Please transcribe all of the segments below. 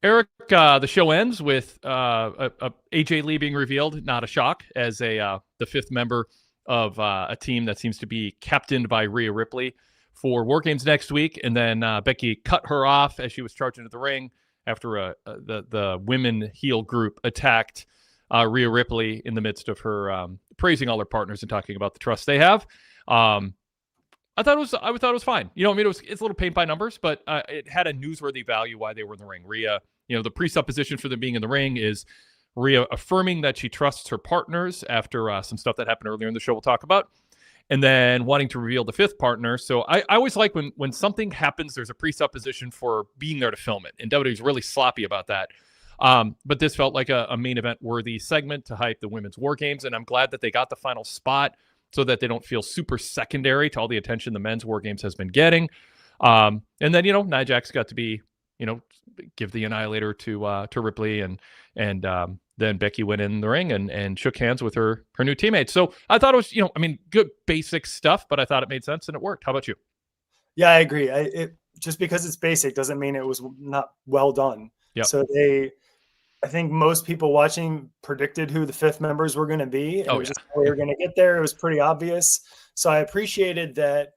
Eric, the show ends with AJ Lee being revealed. Not a shock, as the fifth member of a team that seems to be captained by Rhea Ripley for War Games next week. And then Becky cut her off as she was charging into the ring after the women heel group attacked Rhea Ripley in the midst of her praising all her partners and talking about the trust they have. I thought it was fine. You know, I mean, it's a little paint by numbers, but it had a newsworthy value why they were in the ring. Rhea, you know, the presupposition for them being in the ring is Rhea affirming that she trusts her partners after some stuff that happened earlier in the show we'll talk about, and then wanting to reveal the fifth partner. So I always like when something happens, there's a presupposition for being there to film it, and WWE's really sloppy about that. But this felt like a main event worthy segment to hype the women's War Games, and I'm glad that they got the final spot so that they don't feel super secondary to all the attention the men's War Games has been getting. And then, you know, Nia Jax got to be, you know, give the Annihilator to Ripley, and then Becky went in the ring and shook hands with her new teammates. So I thought it was, you know, I mean, good basic stuff, but I thought it made sense and it worked. How about you? Yeah, I agree. Just because it's basic doesn't mean it was not well done. Yep. So I think most people watching predicted who the fifth members were going to be, and it was just how we were going to get there. It was pretty obvious. So I appreciated that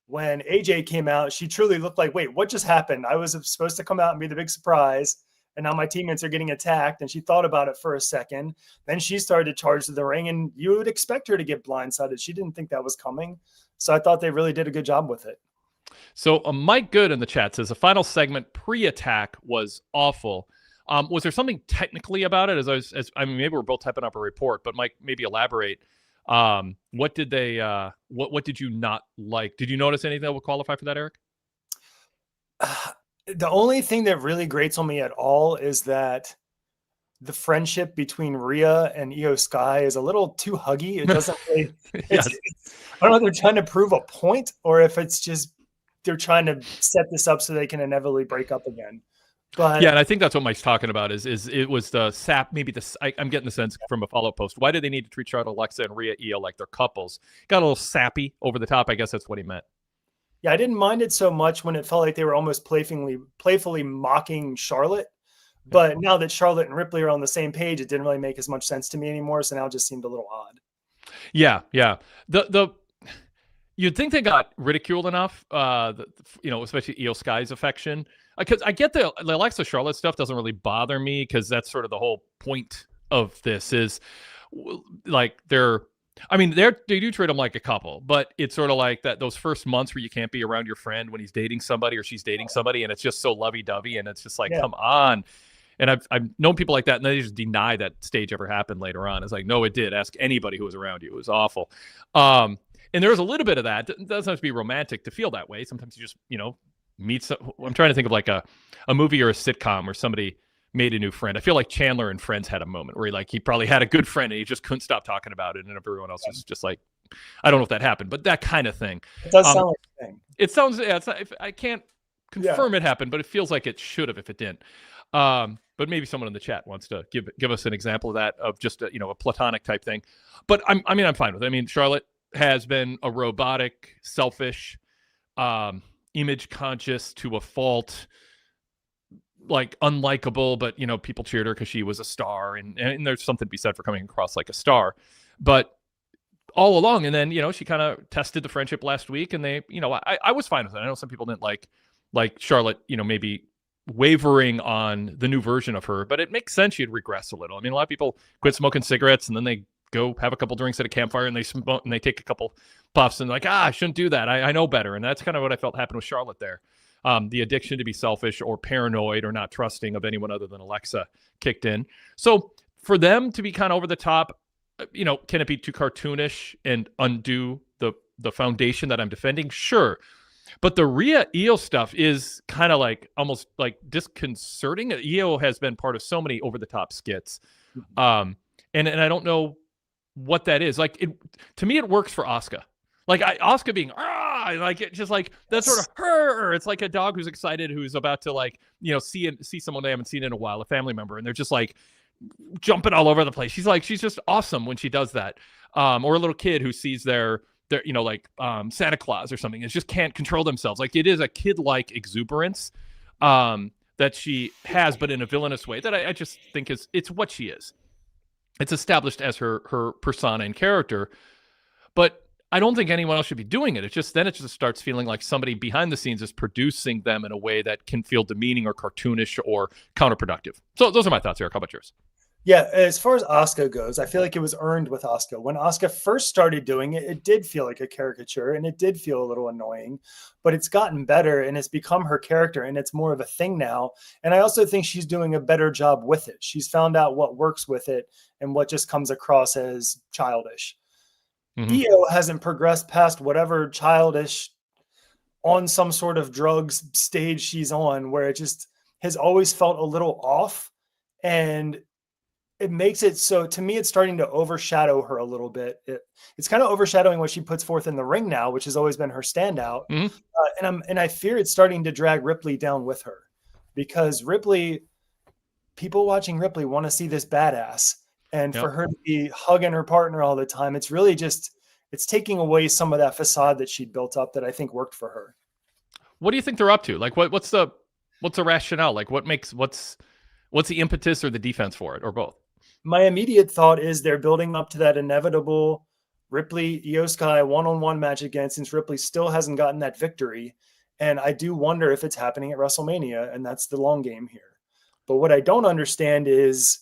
when AJ came out, she truly looked like, wait, what just happened? I was supposed to come out and be the big surprise, and now my teammates are getting attacked. And she thought about it for a second. Then she started to charge to the ring, and you would expect her to get blindsided. She didn't think that was coming. So I thought they really did a good job with it. So Mike Good in the chat says the final segment pre-attack was awful. Was there something technically about it? I mean, maybe we're both typing up a report, but Mike, maybe elaborate. What did they? What did you not like? Did you notice anything that would qualify for that, Eric? The only thing that really grates on me at all is that the friendship between Rhea and Io Sky is a little too huggy. It doesn't really. Yes. I don't know if they're trying to prove a point or if it's just they're trying to set this up so they can inevitably break up again. But yeah, and I think that's what Mike's talking about is it was the sap, maybe I'm getting the sense from a follow-up post. Why do they need to treat Charlotte, Alexa, and Rhea Io like they're couples? Got a little sappy over the top. I guess that's what he meant. Yeah, I didn't mind it so much when it felt like they were almost playfully mocking Charlotte. But now that Charlotte and Ripley are on the same page, it didn't really make as much sense to me anymore. So now it just seemed a little odd. Yeah. You'd think they got ridiculed enough, especially Io Sky's affection. Because I get the Alexa Charlotte stuff doesn't really bother me because that's sort of the whole point of this is like they do treat them like a couple, but it's sort of like that those first months where you can't be around your friend when he's dating somebody or she's dating somebody, and it's just so lovey-dovey, and it's just like, come on. And I've known people like that, and they just deny that stage ever happened later on. It's like, no, it did. Ask anybody who was around you. It was awful. And there's a little bit of that. It doesn't have to be romantic to feel that way. Sometimes you just, meet I'm trying to think of like a movie or a sitcom where somebody made a new friend. I feel like Chandler and Friends had a moment where he probably had a good friend and he just couldn't stop talking about it, and everyone else was just like, I don't know if that happened, but that kind of thing. It does sound like a thing. It sounds, it's not, I can't confirm it happened, but it feels like it should have if it didn't. But maybe someone in the chat wants to give us an example of that, of just a platonic type thing. But I'm fine with it. I mean, Charlotte has been a robotic, selfish, image conscious to a fault, like unlikable, but people cheered her because she was a star, and there's something to be said for coming across like a star. But all along, and then she kind of tested the friendship last week, and they I was fine with it. I know some people didn't like Charlotte, maybe wavering on the new version of her, but it makes sense she'd regress a little. I mean, a lot of people quit smoking cigarettes and then they go have a couple drinks at a campfire and they smoke and they take a couple puffs and like, I shouldn't do that. I know better. And that's kind of what I felt happened with Charlotte there. The addiction to be selfish or paranoid or not trusting of anyone other than Alexa kicked in. So for them to be kind of over the top, can it be too cartoonish and undo the foundation that I'm defending? Sure. But the Rhea Io stuff is kind of like almost like disconcerting. Io has been part of so many over the top skits. And I don't know what that is. Like, to me, it works for Asuka. Like Asuka being like it just like that's sort of her. It's like a dog who's excited, who's about to see someone they haven't seen in a while, a family member, and they're just like jumping all over the place. She's just awesome when she does that. Or a little kid who sees their Santa Claus or something, and just can't control themselves. Like, it is a kid-like exuberance that that she has, but in a villainous way that I just think it's what she is. It's established as her persona and character, but I don't think anyone else should be doing it. It just starts feeling like somebody behind the scenes is producing them in a way that can feel demeaning or cartoonish or counterproductive. So those are my thoughts, Eric. How about yours? Yeah, as far as Asuka goes, I feel like it was earned with Asuka. When Asuka first started doing it, it did feel like a caricature and it did feel a little annoying, but it's gotten better and it's become her character and it's more of a thing now. And I also think she's doing a better job with it. She's found out what works with it and what just comes across as childish. Io hasn't progressed past whatever childish on some sort of drugs stage she's on, where it just has always felt a little off. And it makes it so, to me, it's starting to overshadow her a little bit. It's kind of overshadowing what she puts forth in the ring now, which has always been her standout. And I fear it's starting to drag Ripley down with her, because people watching Ripley want to see this badass. And for her to be hugging her partner all the time, it's really it's taking away some of that facade that she built up that I think worked for her. What do you think they're up to? Like, what's the rationale? Like, what's the impetus or the defense for it, or both? My immediate thought is they're building up to that inevitable Ripley Io Sky one-on-one match again, since Ripley still hasn't gotten that victory. And I do wonder if it's happening at WrestleMania, and that's the long game here. But what I don't understand is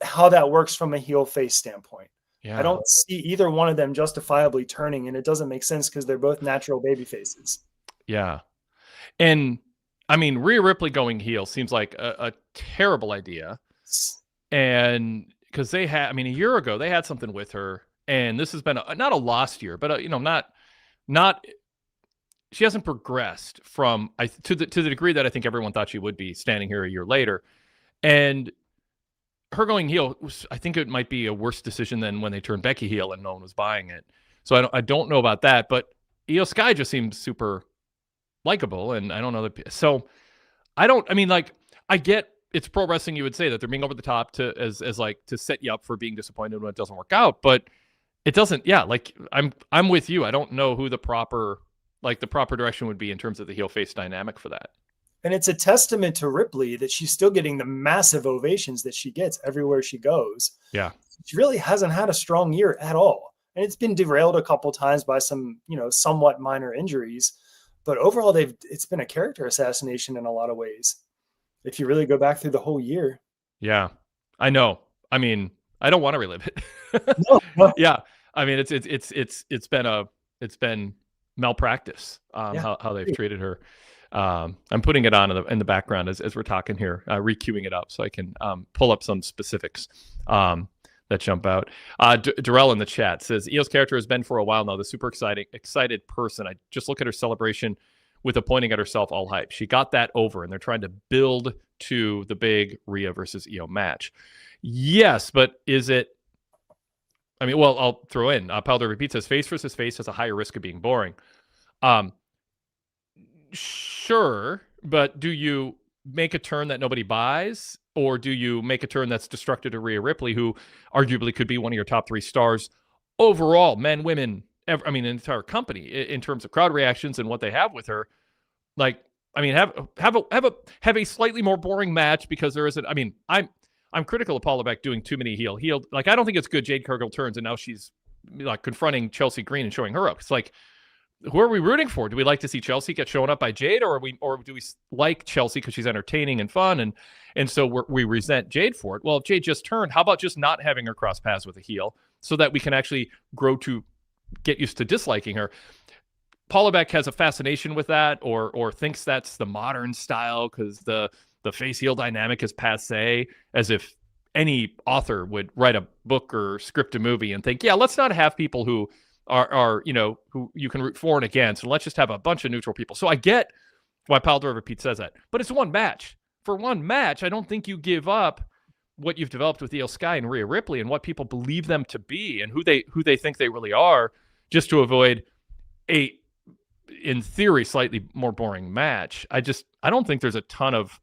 how that works from a heel face standpoint. I don't see either one of them justifiably turning, and it doesn't make sense because they're both natural baby faces. Yeah. And I mean, Rhea Ripley going heel seems like a terrible idea. And because they had, I mean, a year ago they had something with her, and this has been not a lost year, but not she hasn't progressed from to the degree that I think everyone thought she would be standing here a year later. And her going heel, I think it might be a worse decision than when they turned Becky heel and no one was buying it. So I don't know about that, but Io Sky just seems super likable, and I don't know that. So I get it's pro wrestling. You would say that they're being over the top to set you up for being disappointed when it doesn't work out, but it doesn't. Yeah, like I'm with you. I don't know who the proper direction would be in terms of the heel face dynamic for that. And it's a testament to Ripley that she's still getting the massive ovations that she gets everywhere she goes. Yeah, she really hasn't had a strong year at all, and it's been derailed a couple times by some somewhat minor injuries. But overall, it's been a character assassination in a lot of ways, if you really go back through the whole year. Yeah, I know. I mean, I don't want to relive it. No. Yeah, I mean, it's been malpractice how they've treated her. I'm putting it on in the background as we're talking here, re-queuing it up so I can pull up some specifics that jump out. Darrell in the chat says, Io's character has been for a while now the super excited person. I just look at her celebration with the pointing at herself all hype. She got that over, and they're trying to build to the big Rhea versus Io match. Yes, but is it? I mean, well, I'll throw in. Powder repeats says, face versus face has a higher risk of being boring. Sure, but do you make a turn that nobody buys, or do you make a turn that's destructive to Rhea Ripley, who arguably could be one of your top 3 stars overall, men, women, an entire company in terms of crowd reactions and what they have with her? Like, I mean, have a slightly more boring match because there isn't. I mean, I'm critical of Paula Beck doing too many heel. Like, I don't think it's good. Jade Cargill turns and now she's like confronting Chelsea Green and showing her up. It's like, who are we rooting for? Do we like to see Chelsea get shown up by Jade, or do we like Chelsea because she's entertaining and fun, and so we resent Jade for it? Well, if Jade just turned, how about just not having her cross paths with a heel so that we can actually grow to get used to disliking her? Paula Beck has a fascination with that, or thinks that's the modern style because the face heel dynamic is passe, as if any author would write a book or script a movie and think, yeah, let's not have people who are who you can root for and against, and let's just have a bunch of neutral people. So I get why Pal Driver Pete says that, but it's one match. For one match, I don't think you give up what you've developed with Io Sky and Rhea Ripley and what people believe them to be and who they think they really are, just to avoid a, in theory, slightly more boring match. I don't think there's a ton of.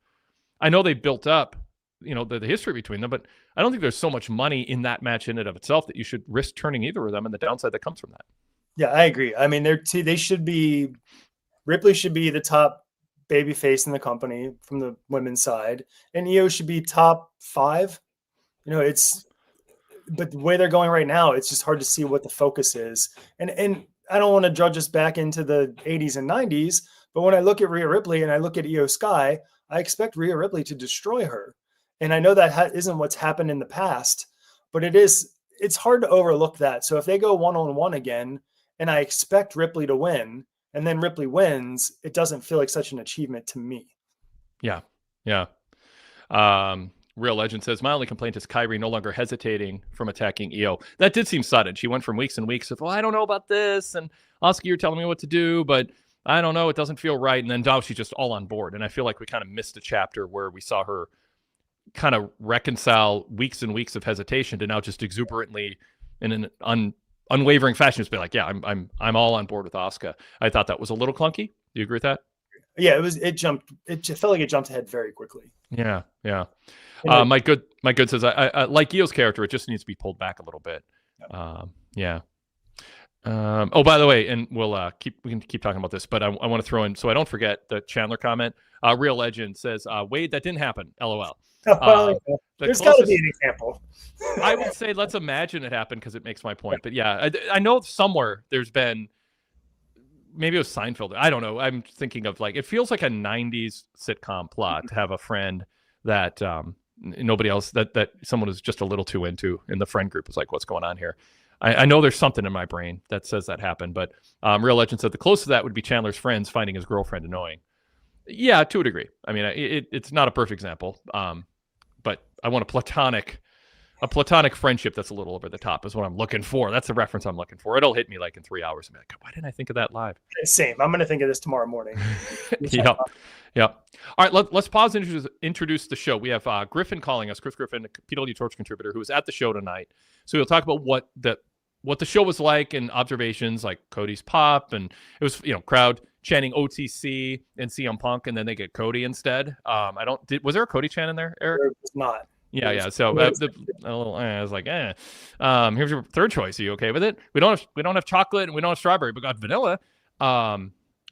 I know they built up the history between them, but I don't think there's so much money in that match in and of itself that you should risk turning either of them, and the downside that comes from that. Yeah, I agree. I mean, Ripley should be the top babyface in the company from the women's side, and Io should be top 5. But the way they're going right now, it's just hard to see what the focus is. And I don't want to drudge us back into the 80s and 90s, but when I look at Rhea Ripley and I look at Io Sky, I expect Rhea Ripley to destroy her. And I know that isn't what's happened in the past, but it's hard to overlook that. So if they go one-on-one again, and I expect Ripley to win, and then Ripley wins, it doesn't feel like such an achievement to me. Yeah. Real Legend says, my only complaint is Kyrie no longer hesitating from attacking Io. That did seem sudden. She went from weeks and weeks of, well, I don't know about this, and Asuka, you're telling me what to do, but I don't know, it doesn't feel right. And then now she's just all on board. And I feel like we kind of missed a chapter where we saw her kind of reconcile weeks and weeks of hesitation to now just exuberantly, in an unwavering fashion, just be like, yeah, I'm all on board with Asuka. I thought that was a little clunky. Do you agree with that? Yeah, it felt like it jumped ahead very quickly. Yeah. Mike Good says, I like Io's character. It just needs to be pulled back a little bit. Yeah. Oh, by the way, and we can keep talking about this, but I want to throw in, so I don't forget, the Chandler comment. Real Legend says, Wade, that didn't happen. LOL. There's got to be an example. I would say let's imagine it happened because it makes my point. But yeah, I know somewhere there's been, maybe it was Seinfeld. I don't know. I'm thinking of, like, it feels like a 90s sitcom plot to have a friend that nobody else, that someone is just a little too into in the friend group. Is like, what's going on here? I know there's something in my brain that says that happened, but Real Legend said the closest to that would be Chandler's friends finding his girlfriend annoying. Yeah, to a degree. I mean, it's not a perfect example, but I want a platonic friendship that's a little over the top is what I'm looking for. That's the reference I'm looking for. It'll hit me like in 3 hours. I'm like, why didn't I think of that live? Same. I'm going to think of this tomorrow morning. Yep. All right, let's pause and introduce the show. We have Griffin calling us, Chris Griffin, PWTorch contributor, who was at the show tonight. So we'll talk about what the show was like and observations like Cody's pop, and it was, crowd chanting OTC and CM Punk, and then they get Cody instead. Was there a Cody chant in there, Eric? There was not. Yeah. So I was like, here's your third choice. Are you okay with it? We don't have chocolate and we don't have strawberry, but got vanilla.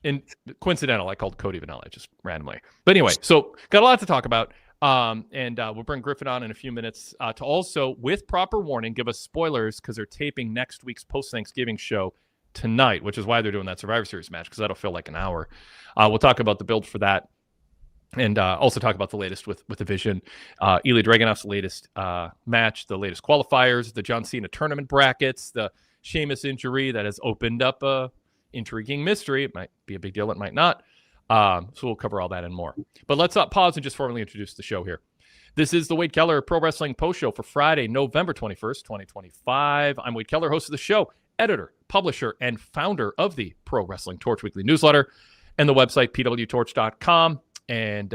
And coincidental, I called Cody vanilla just randomly. But anyway, so got a lot to talk about. And we'll bring Griffin on in a few minutes to also, with proper warning, give us spoilers because they're taping next week's post-Thanksgiving show tonight, which is why they're doing that Survivor Series match, because that'll feel like an hour. We'll talk about the build for that, and also talk about the latest with the Vision, Ilya Dragunov's latest match, the latest qualifiers, the John Cena tournament brackets, the Sheamus injury that has opened up a intriguing mystery. It might be a big deal, it might not. So we'll cover all that and more. But let's pause and just formally introduce the show here. This is the Wade Keller Pro Wrestling Post Show for Friday, November 21st, 2025. I'm Wade Keller, host of the show, editor, publisher, and founder of the Pro Wrestling Torch Weekly newsletter and the website PWTorch.com. And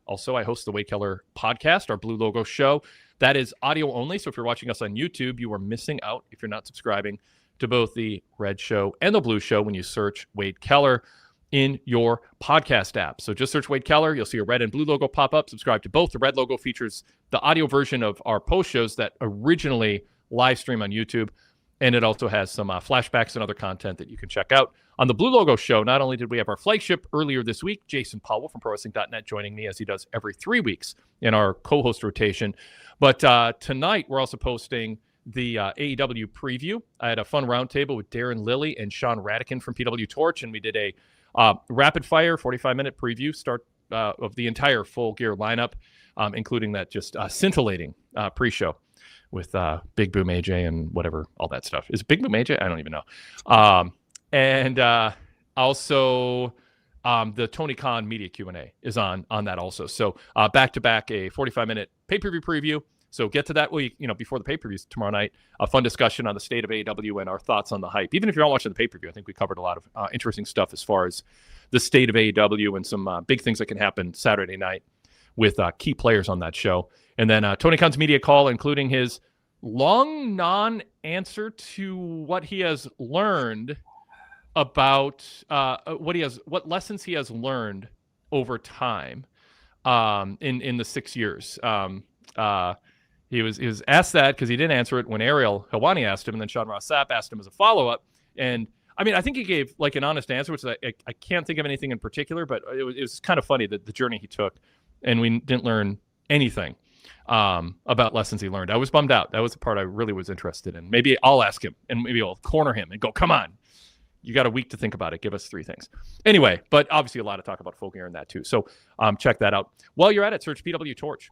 also, I host the Wade Keller podcast, our Blue Logo show. That is audio only. So if you're watching us on YouTube, you are missing out if you're not subscribing to both the Red Show and the Blue Show when you search Wade Keller in your podcast app. So just search Wade Keller. You'll see a red and blue logo pop up. Subscribe to both. The red logo features the audio version of our post shows that originally live stream on YouTube. And it also has some flashbacks and other content that you can check out. On the Blue Logo show, not only did we have our flagship earlier this week, Jason Powell from ProWrestling.net joining me as he does every 3 weeks in our co-host rotation, but tonight we're also posting the AEW preview. I had a fun roundtable with Darren Lilly and Sean Radican from PWTorch, and we did a rapid fire 45-minute preview of the entire Full Gear lineup, including that just scintillating pre-show with Big Boom AJ and whatever, all that stuff. Is it Big Boom AJ? I don't even know. And also the Tony Khan media Q&A is on that also. So back-to-back a 45-minute pay-per-view preview. So get to that before the pay-per-views tomorrow night. A fun discussion on the state of AEW and our thoughts on the hype. Even if you're not watching the pay-per-view, I think we covered a lot of interesting stuff as far as the state of AEW and some big things that can happen Saturday night with key players on that show. And then Tony Khan's media call, including his long non-answer to what he has learned about what lessons he has learned over time in the 6 years. He was asked that because he didn't answer it when Ariel Helwani asked him, and then Sean Ross Sapp asked him as a follow-up. And I mean, I think he gave like an honest answer, which I can't think of anything in particular, but it was kind of funny that the journey he took, and we didn't learn anything about lessons he learned. I was bummed out. That was the part I really was interested in. Maybe I'll ask him, and maybe I'll corner him and go, come on, you got a week to think about it. Give us 3 things. Anyway, but obviously a lot of talk about Full Gear in that too. So check that out. While you're at it, search PWTorch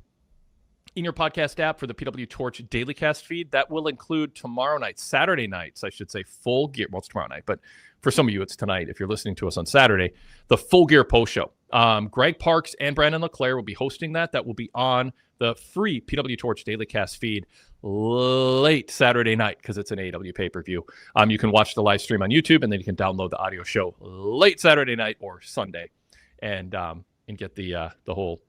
in your podcast app for the PWTorch Daily Cast feed. That will include Saturday nights, I should say, Full Gear. Well, it's tomorrow night, but for some of you, it's tonight. If you're listening to us on Saturday, the Full Gear post show. Greg Parks and Brandon LeClaire will be hosting that. That will be on the free PWTorch Daily Cast feed late Saturday night because it's an AEW pay-per-view. You can watch the live stream on YouTube, and then you can download the audio show late Saturday night or Sunday, and get the whole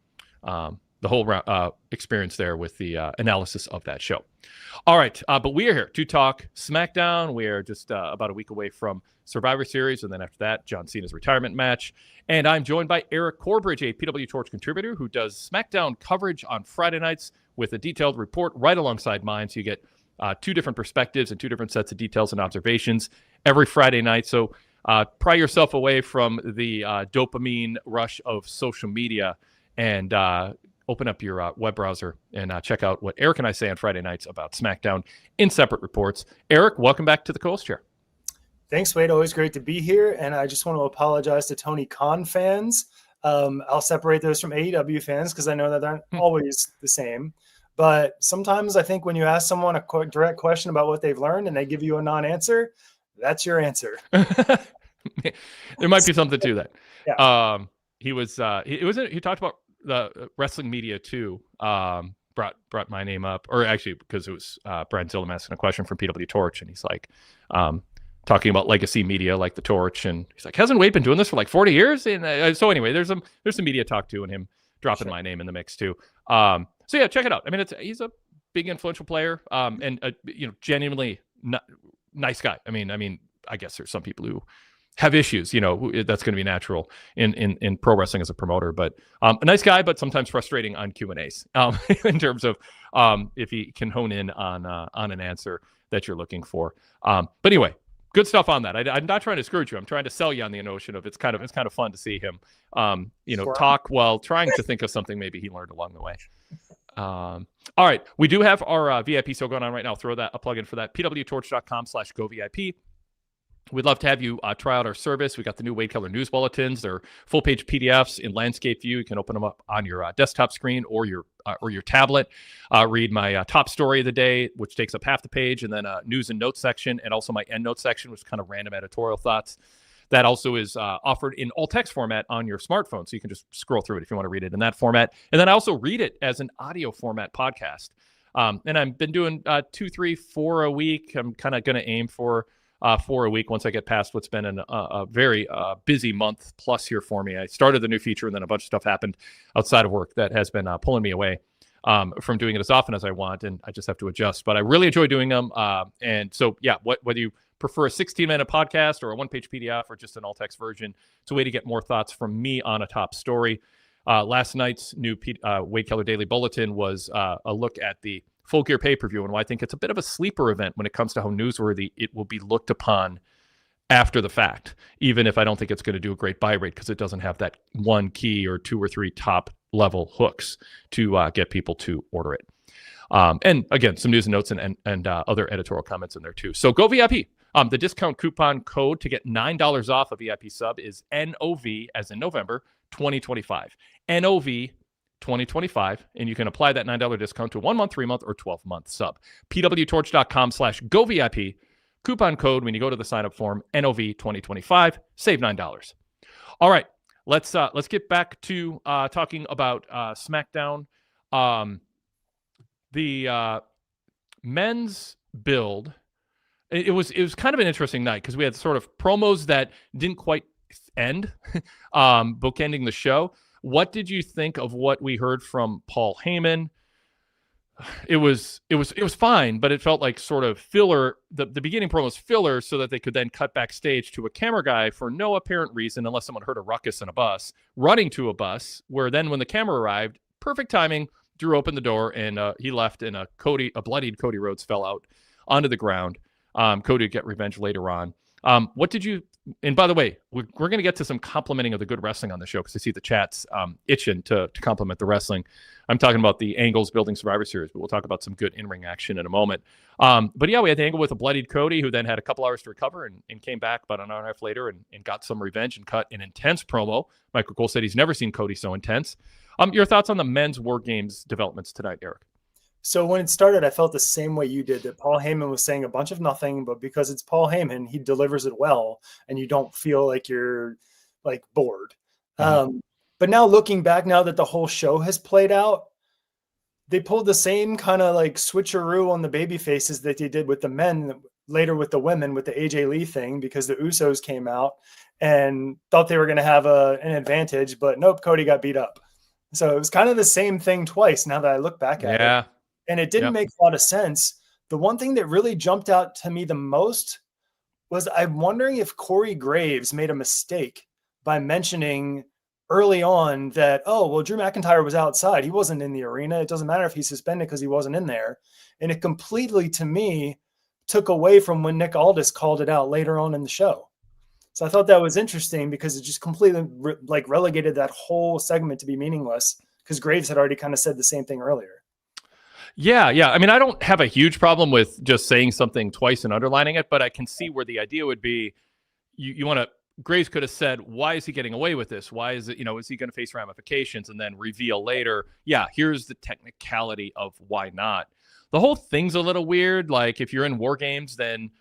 experience there with the analysis of that show. All right, but we are here to talk SmackDown. We are just about a week away from Survivor Series, and then after that, John Cena's retirement match. And I'm joined by Eric Corbridge, a PWTorch contributor who does SmackDown coverage on Friday nights with a detailed report right alongside mine. So you get 2 different perspectives and 2 different sets of details and observations every Friday night. So pry yourself away from the dopamine rush of social media and open up your web browser and check out what Eric and I say on Friday nights about SmackDown in separate reports. Eric, welcome back to the co-host chair. Thanks, Wade. Always great to be here. And I just want to apologize to Tony Khan fans. I'll separate those from AEW fans because I know that they're not always the same. But sometimes I think when you ask someone a direct question about what they've learned and they give you a non-answer, that's your answer. There might be something to that. Yeah. He talked about the wrestling media too. Brought my name up, or actually because it was Brad Zillum asking a question from PWTorch, and he's like talking about legacy media like the Torch, and he's like, hasn't Wade been doing this for like 40 years? And so anyway, there's some media talk too, and him dropping my name in the mix too. So yeah, check it out. I mean, he's a big influential player, and genuinely nice guy. I mean, I guess there's some people who have issues, that's going to be natural in pro wrestling as a promoter, but a nice guy, but sometimes frustrating on Q&As in terms of if he can hone in on an answer that you're looking for. But anyway, good stuff on that. I'm not trying to discourage you. I'm trying to sell you on the notion of it's kind of fun to see him, talk while trying to think of something maybe he learned along the way. All right. We do have our VIP show going on right now. Throw a plug in for that. PWTorch.com/GoVIP. We'd love to have you try out our service. We got the new Wade Keller news bulletins. They're full-page PDFs in landscape view. You can open them up on your desktop screen or your tablet. Read my top story of the day, which takes up half the page, and then a news and notes section, and also my end notes section, which is kind of random editorial thoughts. That also is offered in all text format on your smartphone, so you can just scroll through it if you want to read it in that format. And then I also read it as an audio format podcast. And I've been doing 2, 3, 4 a week. I'm kind of going to aim for 4 a week once I get past what's been a very busy month plus here for me. I started the new feature, and then a bunch of stuff happened outside of work that has been pulling me away from doing it as often as I want, and I just have to adjust. But I really enjoy doing them. And so, yeah, whether you prefer a 16-minute podcast or a one-page PDF or just an all-text version, it's a way to get more thoughts from me on a top story. Last night's new Wade Keller Daily Bulletin was a look at the Full Gear pay-per-view and why I think it's a bit of a sleeper event when it comes to how newsworthy it will be looked upon after the fact, even if I don't think it's going to do a great buy rate because it doesn't have that one key or 2 or 3 top level hooks to get people to order it. And again, some news and notes and other editorial comments in there too. So go VIP. The discount coupon code to get $9 off a VIP sub is NOV, as in November, 2025. NOV 2025, and you can apply that $9 discount to 1 month, 3 month, or 12-month sub. PWTorch.com/GoVIP. Coupon code when you go to the sign-up form, NOV 2025. Save $9. All right, let's get back to talking about SmackDown. The men's build. It was kind of an interesting night because we had sort of promos that didn't quite end, bookending the show. What did you think of what we heard from Paul Heyman? It was fine, but it felt like sort of filler. The beginning promo was filler so that they could then cut backstage to a camera guy for no apparent reason, unless someone heard a ruckus in a bus, running to a bus, where then when the camera arrived, perfect timing, Drew opened the door and he left, and a bloodied Cody Rhodes fell out onto the ground. Cody would get revenge later on. What did you? And by the way, we're going to get to some complimenting of the good wrestling on the show because I see the chat's itching to compliment the wrestling. I'm talking about the angles building Survivor Series, but we'll talk about some good in-ring action in a moment. But yeah, we had the angle with a bloodied Cody, who then had a couple hours to recover and came back about an hour and a half later and got some revenge and cut an intense promo. Michael Cole said he's never seen Cody so intense. Your thoughts on the men's War Games developments tonight, Eric? So when it started, I felt the same way you did, that Paul Heyman was saying a bunch of nothing, but because it's Paul Heyman, he delivers it well, and you don't feel like you're like bored. Mm-hmm. But now looking back, now that the whole show has played out, they pulled the same kind of like switcheroo on the baby faces that they did with the men later with the women with the AJ Lee thing, because the Usos came out and thought they were going to have an advantage, but nope, Cody got beat up. So it was kind of the same thing twice now that I look back at it. And it didn't make a lot of sense. The one thing that really jumped out to me the most was I'm wondering if Corey Graves made a mistake by mentioning early on that, oh, well, Drew McIntyre was outside. He wasn't in the arena. It doesn't matter if he's suspended because he wasn't in there. And it completely, to me, took away from when Nick Aldis called it out later on in the show. So I thought that was interesting because it just completely relegated that whole segment to be meaningless because Graves had already kind of said the same thing earlier. Yeah. I mean, I don't have a huge problem with just saying something twice and underlining it, but I can see where the idea would be you want to, Graves could have said, why is he getting away with this? Why is it, is he going to face ramifications, and then reveal later, yeah, here's the technicality of why not. The whole thing's a little weird. Like if you're in War Games, then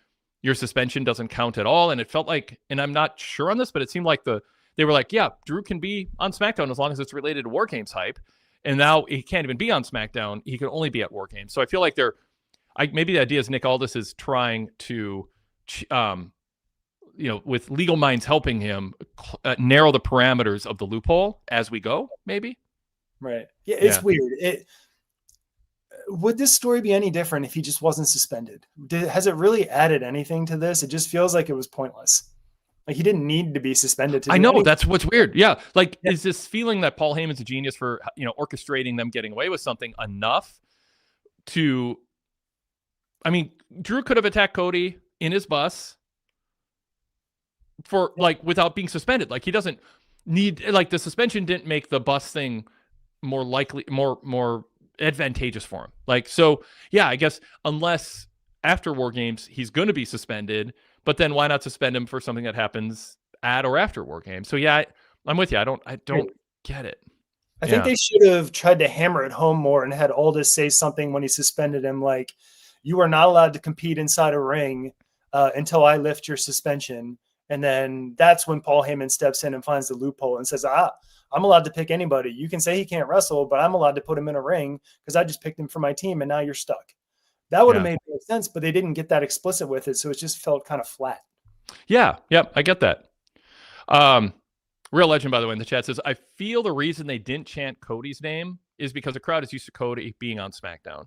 your suspension doesn't count at all. And it felt like, and I'm not sure on this, but it seemed like they were like, yeah, Drew can be on SmackDown as long as it's related to War Games hype. And now he can't even be on SmackDown. He can only be at War Games. So I feel like maybe the idea is Nick Aldis is trying to, with legal minds helping him narrow the parameters of the loophole as we go, maybe. Right. Yeah, it's weird. Would this story be any different if he just wasn't suspended? Has it really added anything to this? It just feels like it was pointless. Like he didn't need to be suspended. I know anything. That's what's weird. Yeah. Is this feeling that Paul Heyman's a genius for, orchestrating them getting away with something enough to, I mean, Drew could have attacked Cody in his bus for without being suspended. Like he doesn't need, the suspension didn't make the bus thing more likely, more advantageous for him. So yeah, I guess unless after War Games, he's going to be suspended. But then why not suspend him for something that happens at or after War Games? So yeah, I'm with you. I don't get it. I think they should have tried to hammer it home more and had Aldis say something when he suspended him, like, you are not allowed to compete inside a ring until I lift your suspension. And then that's when Paul Heyman steps in and finds the loophole and says, I'm allowed to pick anybody. You can say he can't wrestle, but I'm allowed to put him in a ring because I just picked him for my team and now you're stuck. That would have made more sense, but they didn't get that explicit with it, so it just felt kind of flat. Yeah, I get that. Real Legend, by the way, in the chat says, I feel the reason they didn't chant Cody's name is because the crowd is used to Cody being on SmackDown.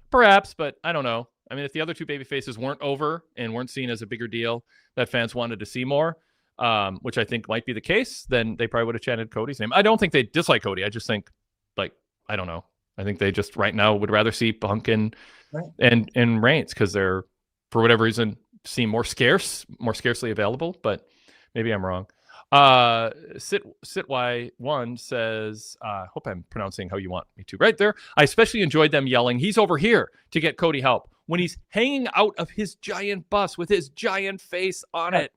Perhaps, but I don't know. I mean, if the other two baby faces weren't over and weren't seen as a bigger deal that fans wanted to see more, which I think might be the case, then they probably would have chanted Cody's name. I don't think they dislike Cody. I just think, I don't know. I think they just right now would rather see Punk and Reigns because they're, for whatever reason, seem more scarcely available. But maybe I'm wrong. SitY1 says, hope I'm pronouncing how you want me to. Right there. I especially enjoyed them yelling, he's over here to get Cody help when he's hanging out of his giant bus with his giant face on it.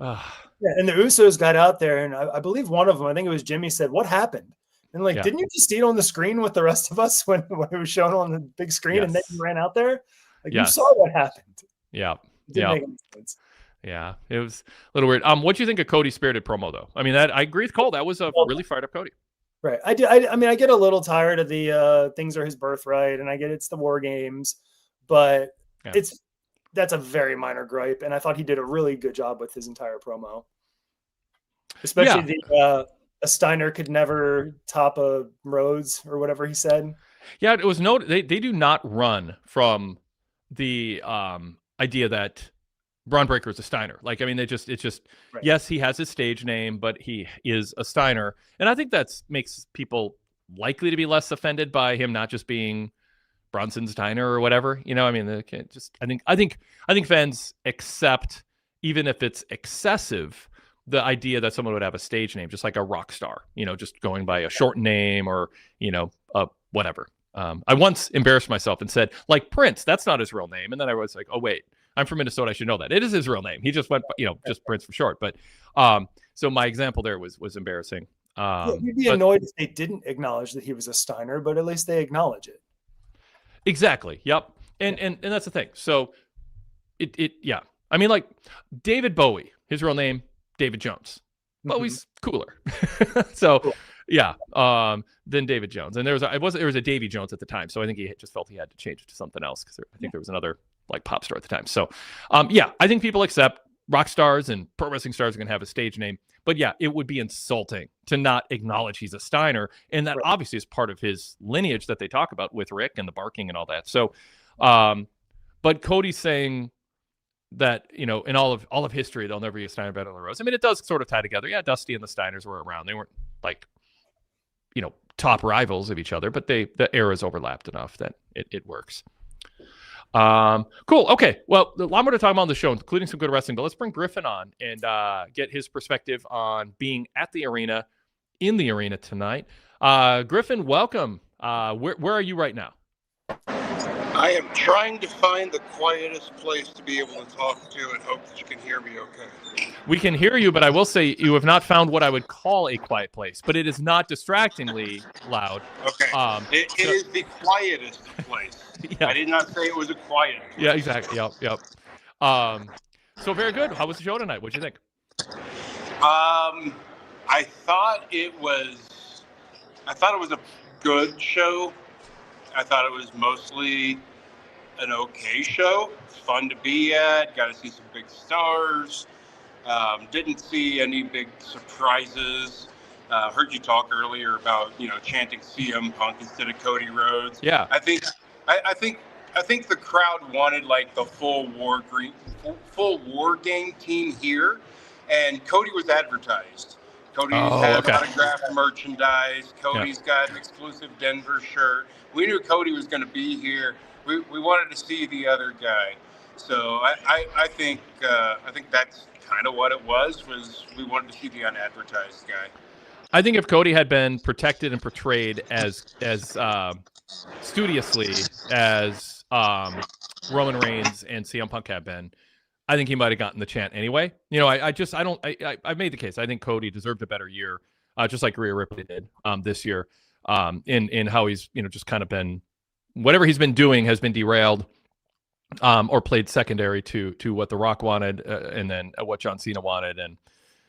Yeah, and the Usos got out there, and I believe one of them, I think it was Jimmy, said, what happened? And didn't you just see it on the screen with the rest of us when it was shown on the big screen and then you ran out there? You saw what happened. Yeah. It didn't make any sense. Yeah, it was a little weird. What do you think of Cody's spirited promo, though? I mean, I agree with Cole. That was a really fired up Cody. Right. I do. I mean, I get a little tired of the things are his birthright, and I get it's the War Games, but that's a very minor gripe, and I thought he did a really good job with his entire promo. Especially a Steiner could never top a Rhodes or whatever he said. Yeah, it was they do not run from the idea that Braun Breaker is a Steiner. It's just right. Yes, he has his stage name, but he is a Steiner. And I think that makes people likely to be less offended by him not just being Bronson's Diner or whatever. You know, I mean, they can't just. I think fans accept, even if it's excessive, the idea that someone would have a stage name, just like a rock star. You know, just going by a short name or whatever. I once embarrassed myself and said, like Prince, that's not his real name. And then I was like, oh wait, I'm from Minnesota, I should know that. It is his real name. He just went, just Prince for short. But so my example there was embarrassing. You'd be annoyed if they didn't acknowledge that he was a Steiner, but at least they acknowledge it. Exactly. Yep. And that's the thing. So yeah. I mean, like David Bowie, his real name, David Jones. Bowie's cooler. So cool. Yeah. Than David Jones. And there was a Davy Jones at the time. So I think he just felt he had to change it to something else because I think there was another like pop star at the time. So yeah, I think people accept rock stars and pro wrestling stars are going to have a stage name. But yeah, it would be insulting to not acknowledge he's a Steiner. And that obviously is part of his lineage that they talk about with Rick and the barking and all that. So, but Cody's saying that, in all of history, there'll never be a Steiner Battle of the Rose. I mean, it does sort of tie together. Yeah, Dusty and the Steiners were around. They weren't like, top rivals of each other, but the eras overlapped enough that it works. Cool. Okay. Well, a lot more to talk about on the show, including some good wrestling, but let's bring Griffin on and get his perspective on being at the arena, in the arena tonight. Griffin, welcome. Where are you right now? I am trying to find the quietest place to be able to talk to and hope that you can hear me okay. We can hear you, but I will say you have not found what I would call a quiet place, but it is not distractingly loud. Okay. It is the quietest place. Yeah. I did not say it was a quiet place. Yeah, exactly. Yep. So very good. How was the show tonight? What'd you think? I thought it was a good show. I thought it was mostly an okay show. It's fun to be at. Got to see some big stars. Didn't see any big surprises. Heard you talk earlier about chanting CM Punk instead of Cody Rhodes. Yeah. I think the crowd wanted like the full war game team here, and Cody was advertised. Cody's had autographed merchandise. Cody's got an exclusive Denver shirt. We knew Cody was going to be here. We wanted to see the other guy. So I think that's kind of what it was we wanted to see the unadvertised guy. I think if Cody had been protected and portrayed as studiously as Roman Reigns and CM Punk have been, I think he might have gotten the chant anyway. I made the case. I think Cody deserved a better year, just like Rhea Ripley did this year. In how he's just kind of been, whatever he's been doing has been derailed, or played secondary to what The Rock wanted, and then what John Cena wanted, and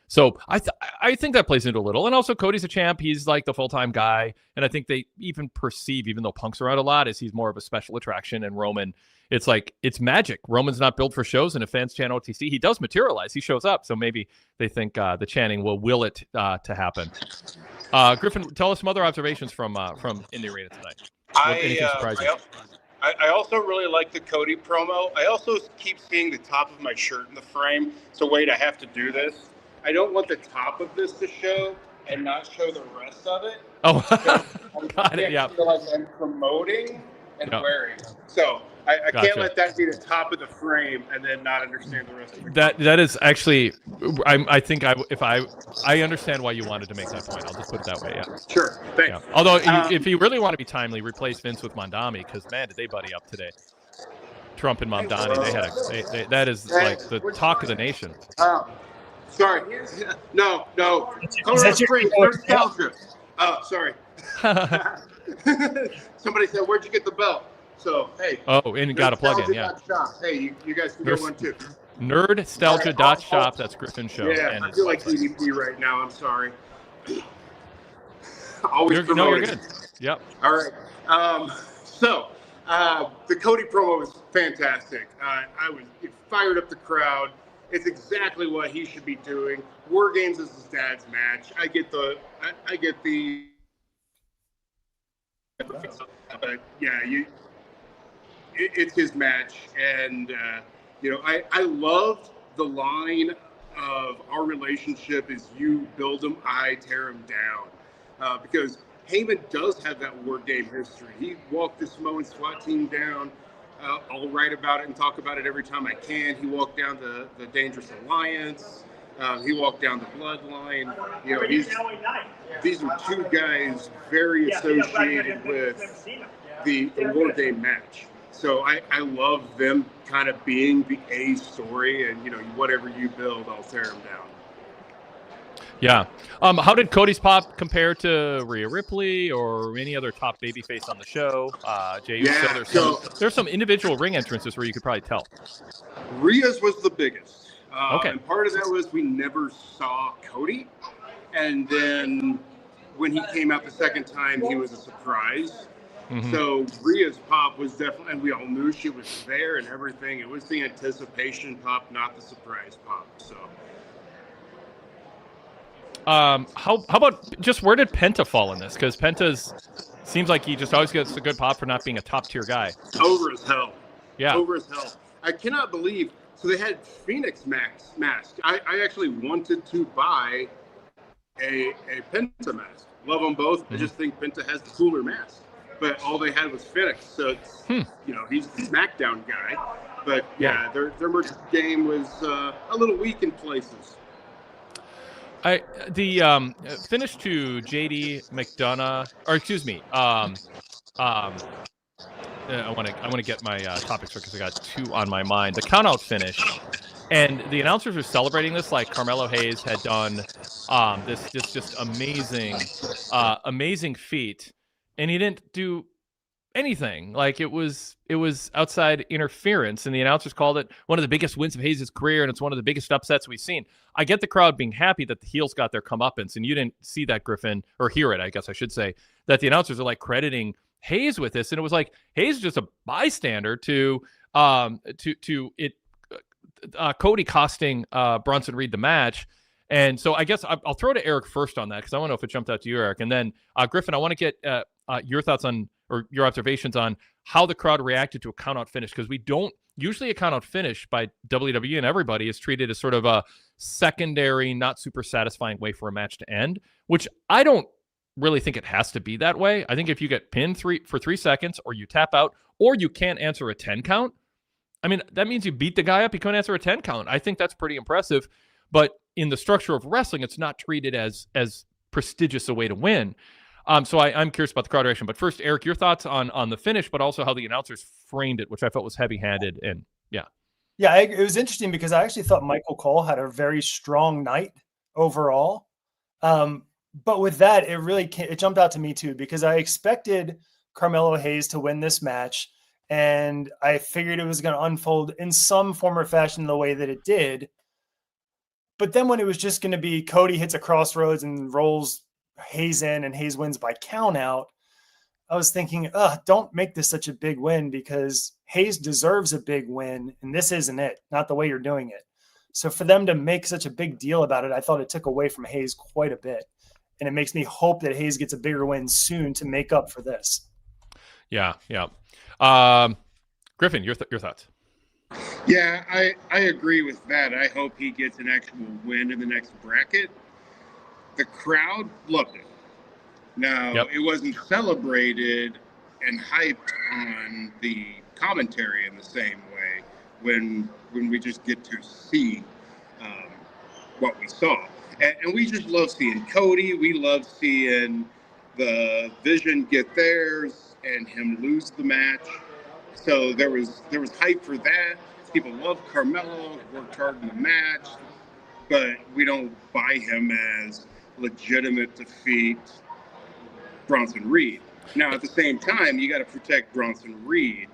so I think that plays into a little. And also Cody's a champ; he's like the full-time guy, and I think they even perceive, even though Punk's around a lot, is he's more of a special attraction, and Roman. It's like, it's magic. Roman's not built for shows, and if fans chant OTC, he does materialize. He shows up. So maybe they think the chanting will will it to happen. Griffin, tell us some other observations from in the arena tonight. I also really like the Cody promo. I also keep seeing the top of my shirt in the frame. So wait, I have to do this. I don't want the top of this to show and not show the rest of it. Oh, got it. Yeah. Feel like I'm promoting and wearing. So I can't let that be the top of the frame and then not understand the rest of it. That is actually, I think I understand why you wanted to make that point. I'll just put it that way. Yeah. Sure. Thanks. Yeah. Although if you really want to be timely, replace Vince with Mondami, because man, did they buddy up today. Trump and Mondani, that is like the talk of the nation. Sorry. No. Nostalgia. Oh, sorry. Somebody said, "Where'd you get the belt?" So, hey. Oh, and got a plug-in, yeah. Hey, you guys can get one too. Nerdstalgia.shop, that's Griffin's show. Yeah, I feel like EVP right now. I'm sorry. Always promoting. No, you're good. Yep. All right. So, the Cody promo was fantastic. It fired up the crowd. It's exactly what he should be doing. War Games is his dad's match. I get the. But yeah, it's his match, and I loved the line of our relationship is you build him, I tear him down, because Heyman does have that war game history. He walked the Samoan SWAT team down. I'll write about it and talk about it every time I can. He walked down the Dangerous Alliance. He walked down the Bloodline. You know, these are two guys very associated with the war game match. So I love them kind of being the A story, and, you know, whatever you build, I'll tear them down. Yeah. How did Cody's pop compare to Rhea Ripley or any other top babyface on the show? Jay, there's some individual ring entrances where you could probably tell. Rhea's was the biggest. Okay. And part of that was we never saw Cody. And then when he came out the second time, he was a surprise. Mm-hmm. So Rhea's pop was definitely, and we all knew she was there and everything. It was the anticipation pop, not the surprise pop. So. How about just where did Penta fall in this? Because Penta's seems like he just always gets a good pop for not being a top tier guy. Over as hell. Yeah. Over as hell. I cannot believe. So they had Phoenix mask. I actually wanted to buy a Penta mask. Love them both. Mm-hmm. I just think Penta has the cooler mask. But all they had was Phoenix. So it's, you know, he's the SmackDown guy. But yeah, their merch game was a little weak in places. The finish to JD McDonough, or excuse me, I want to get my topics because I got two on my mind. The countout finish, and the announcers were celebrating this like Carmelo Hayes had done this just amazing feat, and he didn't do anything. Like it was outside interference, and the announcers called it one of the biggest wins of Hayes' career, and it's one of the biggest upsets we've seen. I get the crowd being happy that the heels got their comeuppance, and you didn't see that, Griffin, or hear it, I guess I should say, that the announcers are like crediting Hayes with this, and it was like Hayes is just a bystander to it. Cody costing Bronson Reed the match. And so I guess I'll throw to Eric first on that because I want to know if it jumped out to you, Eric. And then Griffin, I want to get your thoughts on, or your observations on how the crowd reacted to a countout finish, because we don't usually a countout finish by WWE and everybody is treated as sort of a secondary, not super satisfying way for a match to end, which I don't really think it has to be that way. I think if you get pinned for 3 seconds, or you tap out, or you can't answer a 10 count, I mean, that means you beat the guy up, you can't answer a 10 count. I think that's pretty impressive. But in the structure of wrestling, it's not treated as prestigious a way to win. So I'm curious about the crowd reaction. But first, Eric, your thoughts on the finish, but also how the announcers framed it, which I felt was heavy-handed. And yeah, it was interesting because I actually thought Michael Cole had a very strong night overall. But with that, it jumped out to me too, because I expected Carmelo Hayes to win this match, and I figured it was going to unfold in some form or fashion the way that it did. But then when it was just going to be Cody hits a crossroads and rolls Hayes in, and Hayes wins by count out, I was thinking, don't make this such a big win, because Hayes deserves a big win, and this isn't it, not the way you're doing it. So for them to make such a big deal about it, I thought it took away from Hayes quite a bit. And it makes me hope that Hayes gets a bigger win soon to make up for this. Yeah. Griffin, your thoughts? Yeah, I agree with that. I hope he gets an actual win in the next bracket. The crowd loved it. Now, It wasn't celebrated and hyped on the commentary in the same way when we just get to see what we saw. And we just love seeing Cody. We love seeing the Vision get theirs and him lose the match. So there was hype for that. People love Carmelo, worked hard in the match, but we don't buy him as legitimate defeat Bronson Reed. Now, at the same time, you got to protect Bronson Reed,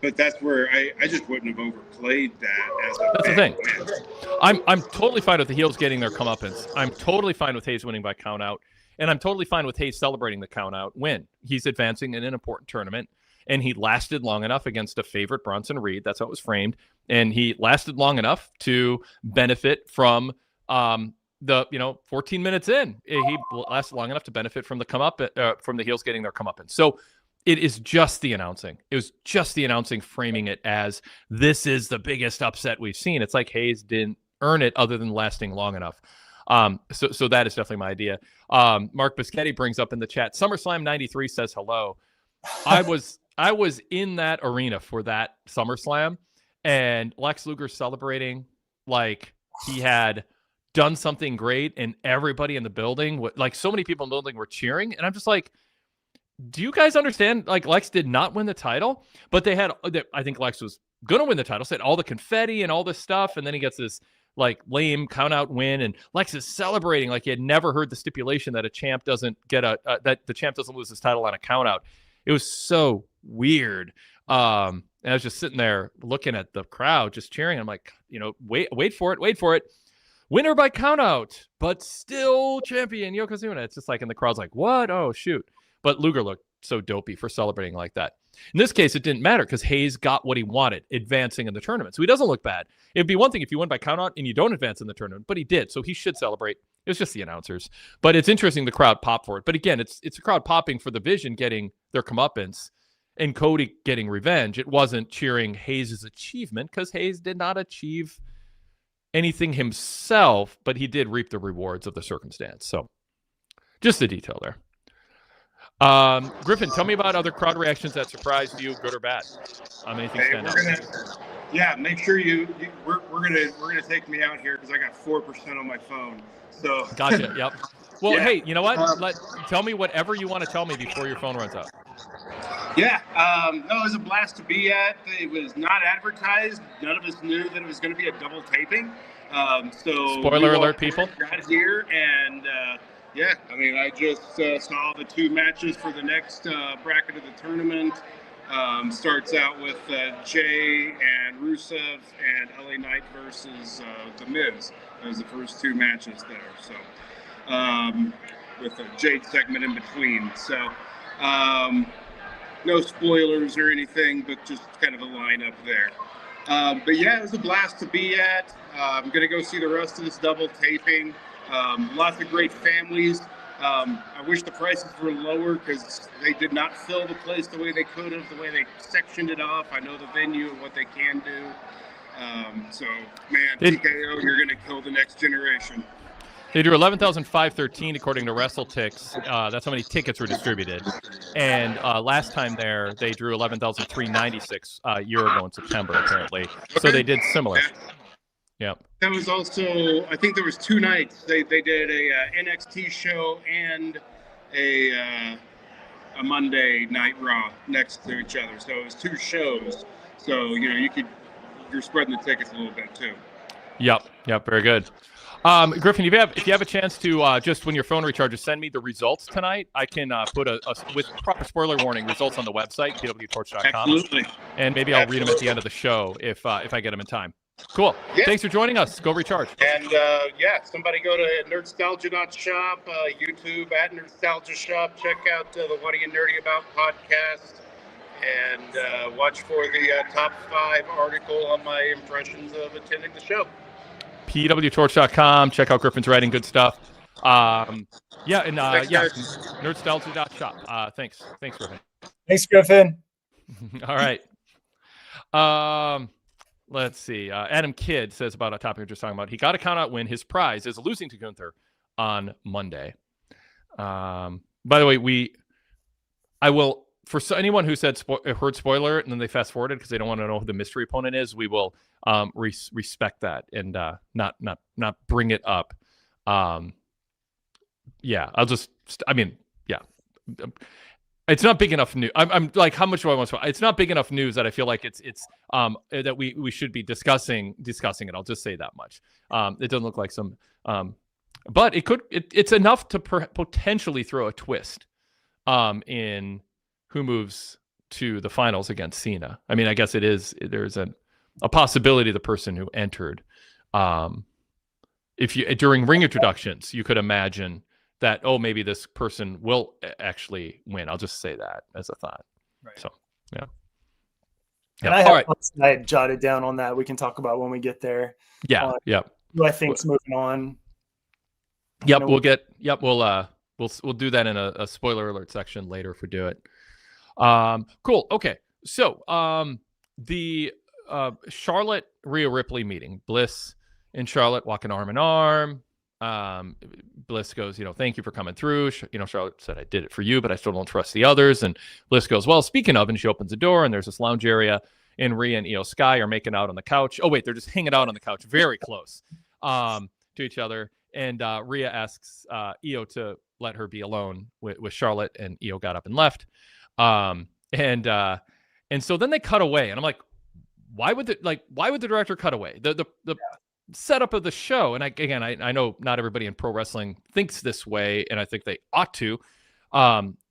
but that's where I just wouldn't have overplayed that as a That's the thing. Win. I'm totally fine with the heels getting their comeuppance. I'm totally fine with Hayes winning by count out, and I'm totally fine with Hayes celebrating the count out win. He's advancing in an important tournament, and he lasted long enough against a favorite Bronson Reed. That's how it was framed, and he lasted long enough to benefit from the 14 minutes in. He lasted long enough to benefit from from the heels getting their comeuppance. So it is just the announcing. It was just the announcing framing it as this is the biggest upset we've seen. It's like Hayes didn't earn it other than lasting long enough. So that is definitely my idea. Mark Biscetti brings up in the chat, SummerSlam 93 says hello. I was in that arena for that SummerSlam, and Lex Luger celebrating like he had done something great, and everybody in the building, like so many people in the building were cheering, and I'm just like, do you guys understand? Like, Lex did not win the title, but I think Lex was going to win the title, said all the confetti and all this stuff, and then he gets this like lame count out win, and Lex is celebrating like he had never heard the stipulation that a champ doesn't get that the champ doesn't lose his title on a count out. It was so weird. And I was just sitting there looking at the crowd, just cheering. I'm like, wait for it. Winner by count out, but still champion Yokozuna. It's just like, and the crowd's like, what? Oh, shoot. But Luger looked so dopey for celebrating like that. In this case, it didn't matter because Hayes got what he wanted, advancing in the tournament. So he doesn't look bad. It'd be one thing if you win by count out and you don't advance in the tournament, but he did. So he should celebrate. It was just the announcers. But it's interesting the crowd popped for it. But again, it's a crowd popping for the Vision getting their comeuppance and Cody getting revenge. It wasn't cheering Hayes' achievement because Hayes did not achieve anything himself, but he did reap the rewards of the circumstance. So just the detail there. Griffin, tell me about other crowd reactions that surprised you, good or bad. Anything stand out? Yeah, make sure we're gonna take me out here because I got 4% on my phone. So gotcha. Yep. Well, yeah. Hey, you know what? Tell me whatever you want to tell me before your phone runs out. Yeah. No, it was a blast to be at. It was not advertised. None of us knew that it was going to be a double taping. So spoiler alert, people. Got here and. Yeah, I mean, I just saw the two matches for the next bracket of the tournament. Starts out with Jay and Rusev and LA Knight versus The Miz. Those are the first two matches there. So, with a Jade segment in between. So, no spoilers or anything, but just kind of a lineup there. But yeah, it was a blast to be at. I'm going to go see the rest of this double taping. Lots of great families. I wish the prices were lower because they did not fill the place the way they could have, the way they sectioned it off. I know the venue and what they can do. So, man, TKO, you're going to kill the next generation. They drew 11,513 according to WrestleTix. That's how many tickets were distributed. And last time there, they drew 11,396 a year ago in September, apparently. So they did similar. Yeah. That was also, I think there was 2 nights. They did a NXT show and a Monday Night Raw next to each other. So it was 2 shows. So, you're spreading the tickets a little bit too. Yep. Very good. Griffin, if you have a chance to just when your phone recharges, send me the results tonight. I can put with proper spoiler warning results on the website, PWTorch.com. Absolutely. And maybe I'll read them at the end of the show if I get them in time. Cool. Yeah. Thanks for joining us. Go recharge. And somebody go to nerdstalgia.shop, YouTube at Nerdstalgia Shop. Check out the What Are You Nerdy About podcast. And watch for the top 5 article on my impressions of attending the show. PWTorch.com. Check out Griffin's writing. Good stuff. Nerdstalgia.shop. Thanks, Griffin. Thanks, Griffin. All right. Let's see. Adam Kidd says about a topic we were just talking about. He got a count-out win. His prize is losing to Gunther on Monday. By the way, I will, for anyone who said heard spoiler and then they fast-forwarded because they don't want to know who the mystery opponent is, we will respect that and not bring it up. It's not big enough news. I'm like, how much do I want to? It's not big enough news that I feel like it's that we should be discussing it. I'll just say that much. It doesn't look like some, but it's enough to potentially throw a twist, in who moves to the finals against Cena. I mean, I guess there's a possibility the person who entered, if you during ring introductions, you could imagine that, maybe this person will actually win. I'll just say that as a thought. Right. So, yeah. And I have I jotted down on that. We can talk about when we get there. Yeah. Who I think's moving on. Yep. We'll do that in a spoiler alert section later if we do it. Cool. Okay. So, the Charlotte Rhea Ripley meeting, Bliss and Charlotte walking arm in arm. Bliss goes, thank you for coming through. Charlotte said, I did it for you, but I still don't trust the others. And Bliss goes, well, speaking of, and she opens the door, and there's this lounge area, and Rhea and Io Sky are making out on the couch. Oh, wait, they're just hanging out on the couch, very close to each other. And Rhea asks Io to let her be alone with Charlotte, and Io got up and left. And so then they cut away, and I'm like, why would the director cut away? The setup of the show, and I know not everybody in pro wrestling thinks this way, and I think they ought to.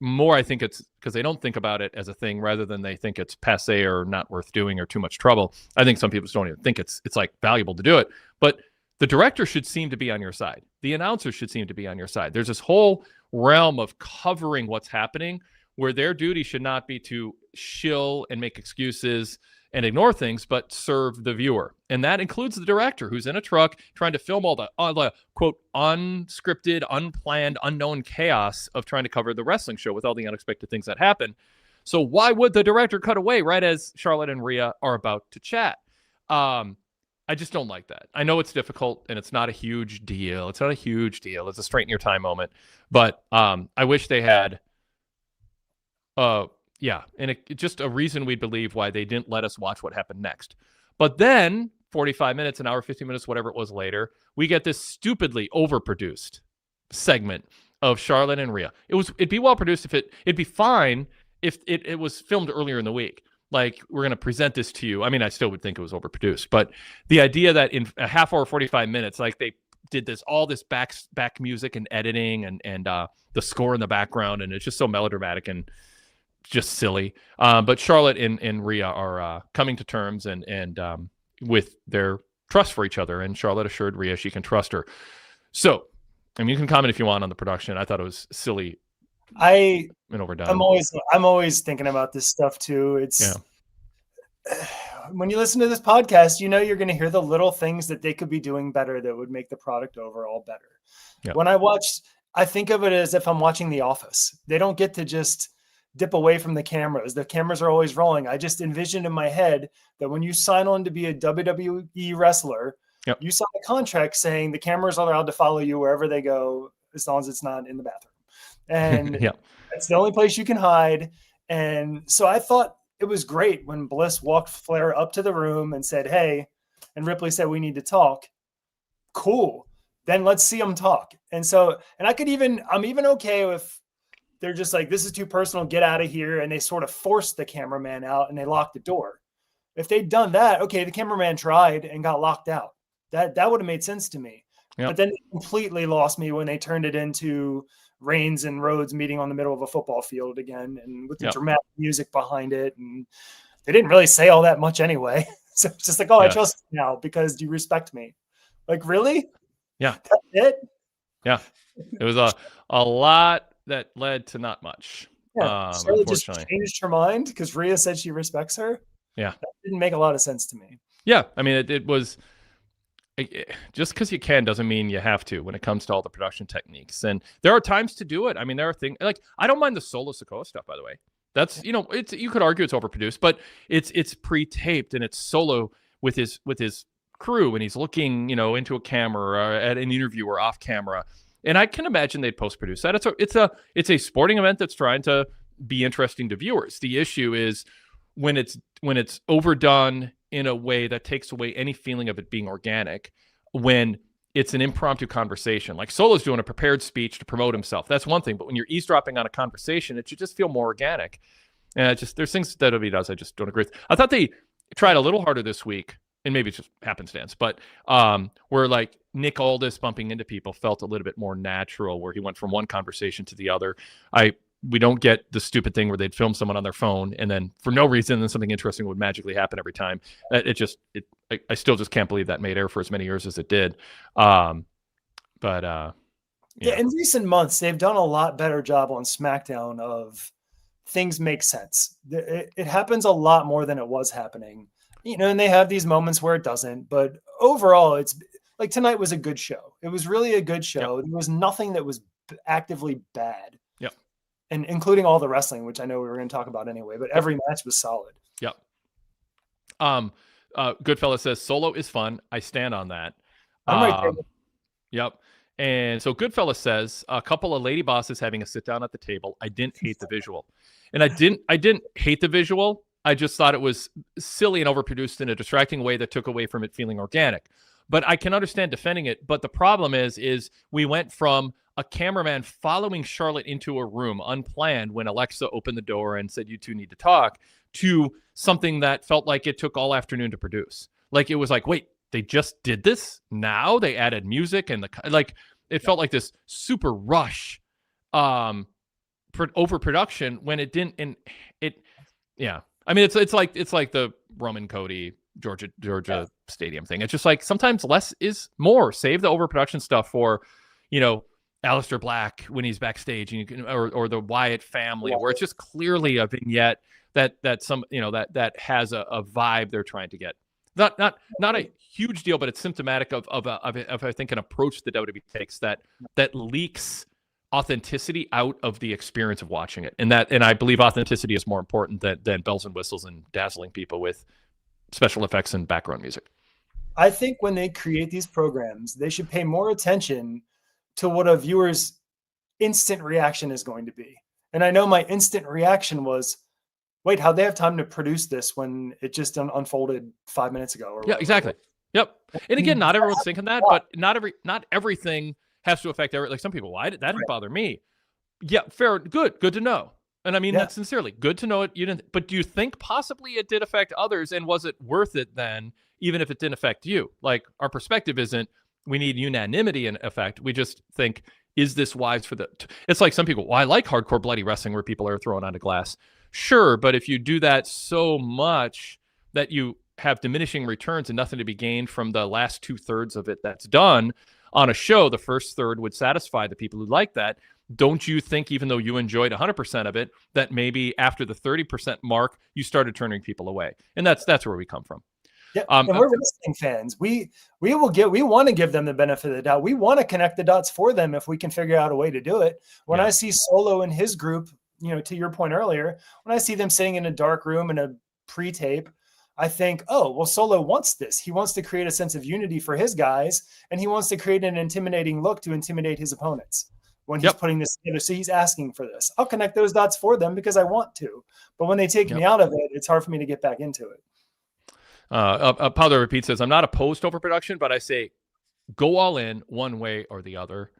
More, I think it's because they don't think about it as a thing, rather than they think it's passe or not worth doing or too much trouble. I think some people don't even think it's like valuable to do it, but the director should seem to be on your side. The announcer should seem to be on your side. There's this whole realm of covering what's happening, where their duty should not be to shill and make excuses and ignore things, but serve the viewer. And that includes the director, who's in a truck trying to film all the quote, unscripted, unplanned, unknown chaos of trying to cover the wrestling show with all the unexpected things that happen. So why would the director cut away right as Charlotte and Rhea are about to chat? I just don't like that. I know it's difficult, and it's not a huge deal. It's a straighten your time moment. But I wish they had... and just a reason we'd believe why they didn't let us watch what happened next. But then 45 minutes, an hour, 15 minutes, whatever it was later, we get this stupidly overproduced segment of Charlotte and Rhea. It'd be well produced it'd be fine if it was filmed earlier in the week. Like, we're going to present this to you. I mean, I still would think it was overproduced, but the idea that in a half hour, 45 minutes, like they did all this back music and editing and the score in the background, and it's just so melodramatic and just silly. But Charlotte and Rhea are coming to terms and with their trust for each other, and Charlotte assured Rhea she can trust her. So, I mean, you can comment if you want on the production. I thought it was silly and overdone. I'm always thinking about this stuff too. It's when you listen to this podcast, you're going to hear the little things that they could be doing better that would make the product overall better. Yeah. When I think of it as if I'm watching The Office. They don't get to just dip away from the cameras. The cameras are always rolling. I just envisioned in my head that when you sign on to be a WWE wrestler, you sign a contract saying the cameras are allowed to follow you wherever they go, as long as it's not in the bathroom. And that's the only place you can hide. And so I thought it was great when Bliss walked Flair up to the room and said, hey, and Ripley said, we need to talk. Cool. Then let's see them talk. And so, and I'm even okay with, they're just like, this is too personal, get out of here. And they sort of forced the cameraman out and they locked the door. If they'd done that, okay, the cameraman tried and got locked out. That would have made sense to me. Yep. But then they completely lost me when they turned it into Reigns and Rhodes meeting on the middle of a football field again, and with the dramatic music behind it. And they didn't really say all that much anyway. So it's just like, I trust you now because you respect me. Like, really? Yeah. That's it? Yeah. It was a lot that led to not much. Yeah. Charlotte just changed her mind because Rhea said she respects her. Yeah. That didn't make a lot of sense to me. Yeah. I mean, it was just because you can doesn't mean you have to when it comes to all the production techniques. And there are times to do it. I mean, there are things like, I don't mind the Solo Sikoa stuff, by the way. That's, you could argue it's overproduced, but it's pre-taped and it's Solo with his crew, and he's looking, into a camera or at an interview or off camera. And I can imagine they'd post-produce that. It's a sporting event that's trying to be interesting to viewers. The issue is when it's overdone in a way that takes away any feeling of it being organic, when it's an impromptu conversation. Like Solo's doing a prepared speech to promote himself. That's one thing. But when you're eavesdropping on a conversation, it should just feel more organic. And there's things that WWE does I just don't agree with. I thought they tried a little harder this week, and maybe it's just happenstance, but where like Nick Aldis bumping into people felt a little bit more natural, where he went from one conversation to the other. We don't get the stupid thing where they'd film someone on their phone and then for no reason, then something interesting would magically happen every time. I still just can't believe that made air for as many years as it did. In recent months, they've done a lot better job on SmackDown of things make sense. It happens a lot more than it was happening, and they have these moments where it doesn't, but overall it's like tonight was a good show. It was really a good show. Yep. There was nothing that was actively bad. Yep. And including all the wrestling, which I know we were going to talk about anyway, but every match was solid. Yep. Goodfella says Solo is fun. I stand on that. I'm right there. Yep. And so Goodfellas says a couple of lady bosses having a sit down at the table. I didn't hate the visual, and I didn't hate the visual. I just thought it was silly and overproduced in a distracting way that took away from it feeling organic. But I can understand defending it. But the problem is we went from a cameraman following Charlotte into a room unplanned when Alexa opened the door and said, "You two need to talk," to something that felt like it took all afternoon to produce. Like it was like, wait, they just did this now? They added music and it felt like this super rush overproduction when it didn't. And it, yeah. I mean, it's like the Roman Cody Georgia Stadium thing. It's just like sometimes less is more. Save the overproduction stuff for, Aleister Black when he's backstage, and you can, or the Wyatt family, where it's just clearly a vignette that has a vibe they're trying to get. Not a huge deal, but it's symptomatic of I think an approach the WWE takes that leaks authenticity out of the experience of watching it, and I believe authenticity is more important than bells and whistles and dazzling people with special effects and background music. I think when they create these programs, they should pay more attention to what a viewer's instant reaction is going to be. And I know my instant reaction was, wait, how'd they have time to produce this when it just unfolded 5 minutes ago? Yeah, exactly. Yep. And again, not everyone's thinking that, but not everything has to affect like some people. That didn't bother me. Yeah, fair, good to know. And I mean that sincerely. Good to know it. You didn't, but do you think possibly it did affect others, and was it worth it then, even if it didn't affect you? Like, our perspective isn't we need unanimity in effect. We just think, is this wise for it's like some people, I like hardcore bloody wrestling where people are thrown onto glass. Sure, but if you do that so much that you have diminishing returns and nothing to be gained from the last 2/3 of it that's done on a show, the first third would satisfy the people who like that. Don't you think, even though you enjoyed 100% of it, that maybe after the 30% mark, you started turning people away? And that's where we come from. Yeah, and we're wrestling fans. We want to give them the benefit of the doubt. We want to connect the dots for them if we can figure out a way to do it. When I see Solo and his group, to your point earlier, when I see them sitting in a dark room in a pre-tape, I think, oh, well, Solo wants this. He wants to create a sense of unity for his guys, and he wants to create an intimidating look to intimidate his opponents when he's putting this together. So he's asking for this. I'll connect those dots for them because I want to. But when they take me out of it, it's hard for me to get back into it. Powder Repeat says, I'm not opposed to overproduction, but I say go all in one way or the other.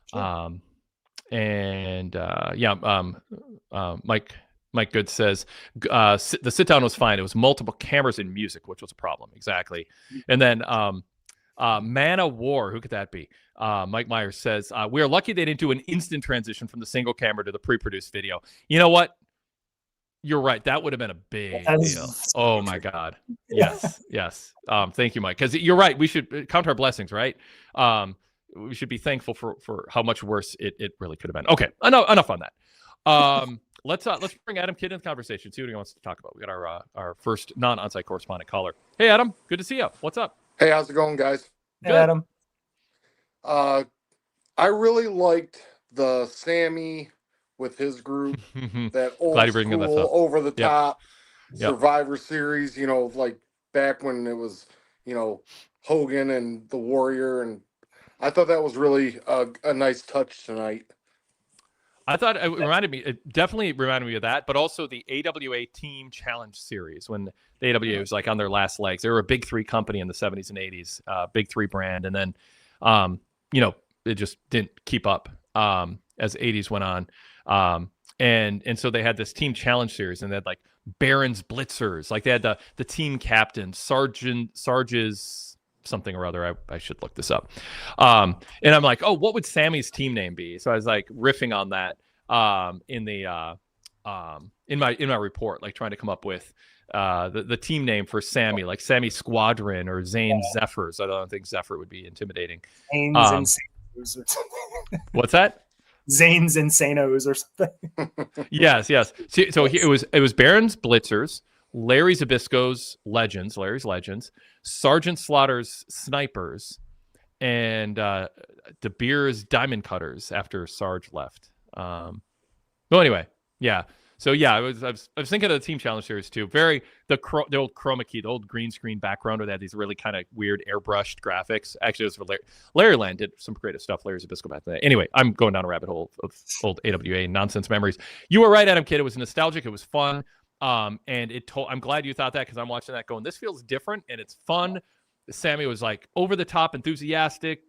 Sure. Mike Good says the sit down was fine. It was multiple cameras and music, which was a problem. Exactly. And then Man of War, who could that be? Mike Myers says, we are lucky they didn't do an instant transition from the single camera to the pre-produced video. You know what? You're right. That would have been a big deal. Oh my God. Yes. Thank you, Mike. Because you're right. We should count our blessings, right? We should be thankful for how much worse it really could have been. Okay. Enough on that. Let's bring Adam Kidd into the conversation. See what he wants to talk about. We got our first non-onsite correspondent caller. Hey, Adam. Good to see you. What's up? Hey, how's it going, guys? Hey, Adam. I really liked the Sammy with his group, that old school, over the top Survivor Series, like back when it was, Hogan and the Warrior. And I thought that was really a nice touch tonight. I thought it definitely reminded me of that, but also the AWA Team Challenge Series when the AWA was like on their last legs. They were a big three company in the 70s and 80s, big three brand. And then, it just didn't keep up as 80s went on. And so they had this Team Challenge Series, and they had like Baron's Blitzers. Like they had the team captain, Sarge's something or other. I should look this up. And I'm like, oh, what would Sammy's team name be? So I was like riffing on that in my report, like trying to come up with the team name for Sammy, like Sammy Squadron or Zane Zephyrs. I don't think Zephyr would be intimidating. Zane's What's that? Zane's Insanos or something. Yes. So it was Baron's Blitzers, Larry Zbysko's Larry's Legends, Sergeant Slaughter's Snipers, and De Beer's Diamond Cutters after Sarge left. Well, anyway, yeah. So yeah, I was thinking of the Team Challenge Series too. The old chroma key, the old green screen background where they had these really kind of weird airbrushed graphics. Actually, it was Larry Land did some creative stuff. Larry Zbyszko back then. Anyway, I'm going down a rabbit hole of old AWA nonsense memories. You were right, Adam Kidd. It was nostalgic. It was fun. And I'm glad you thought that, because I'm watching that going, this feels different and it's fun. Sammy was like over the top enthusiastic,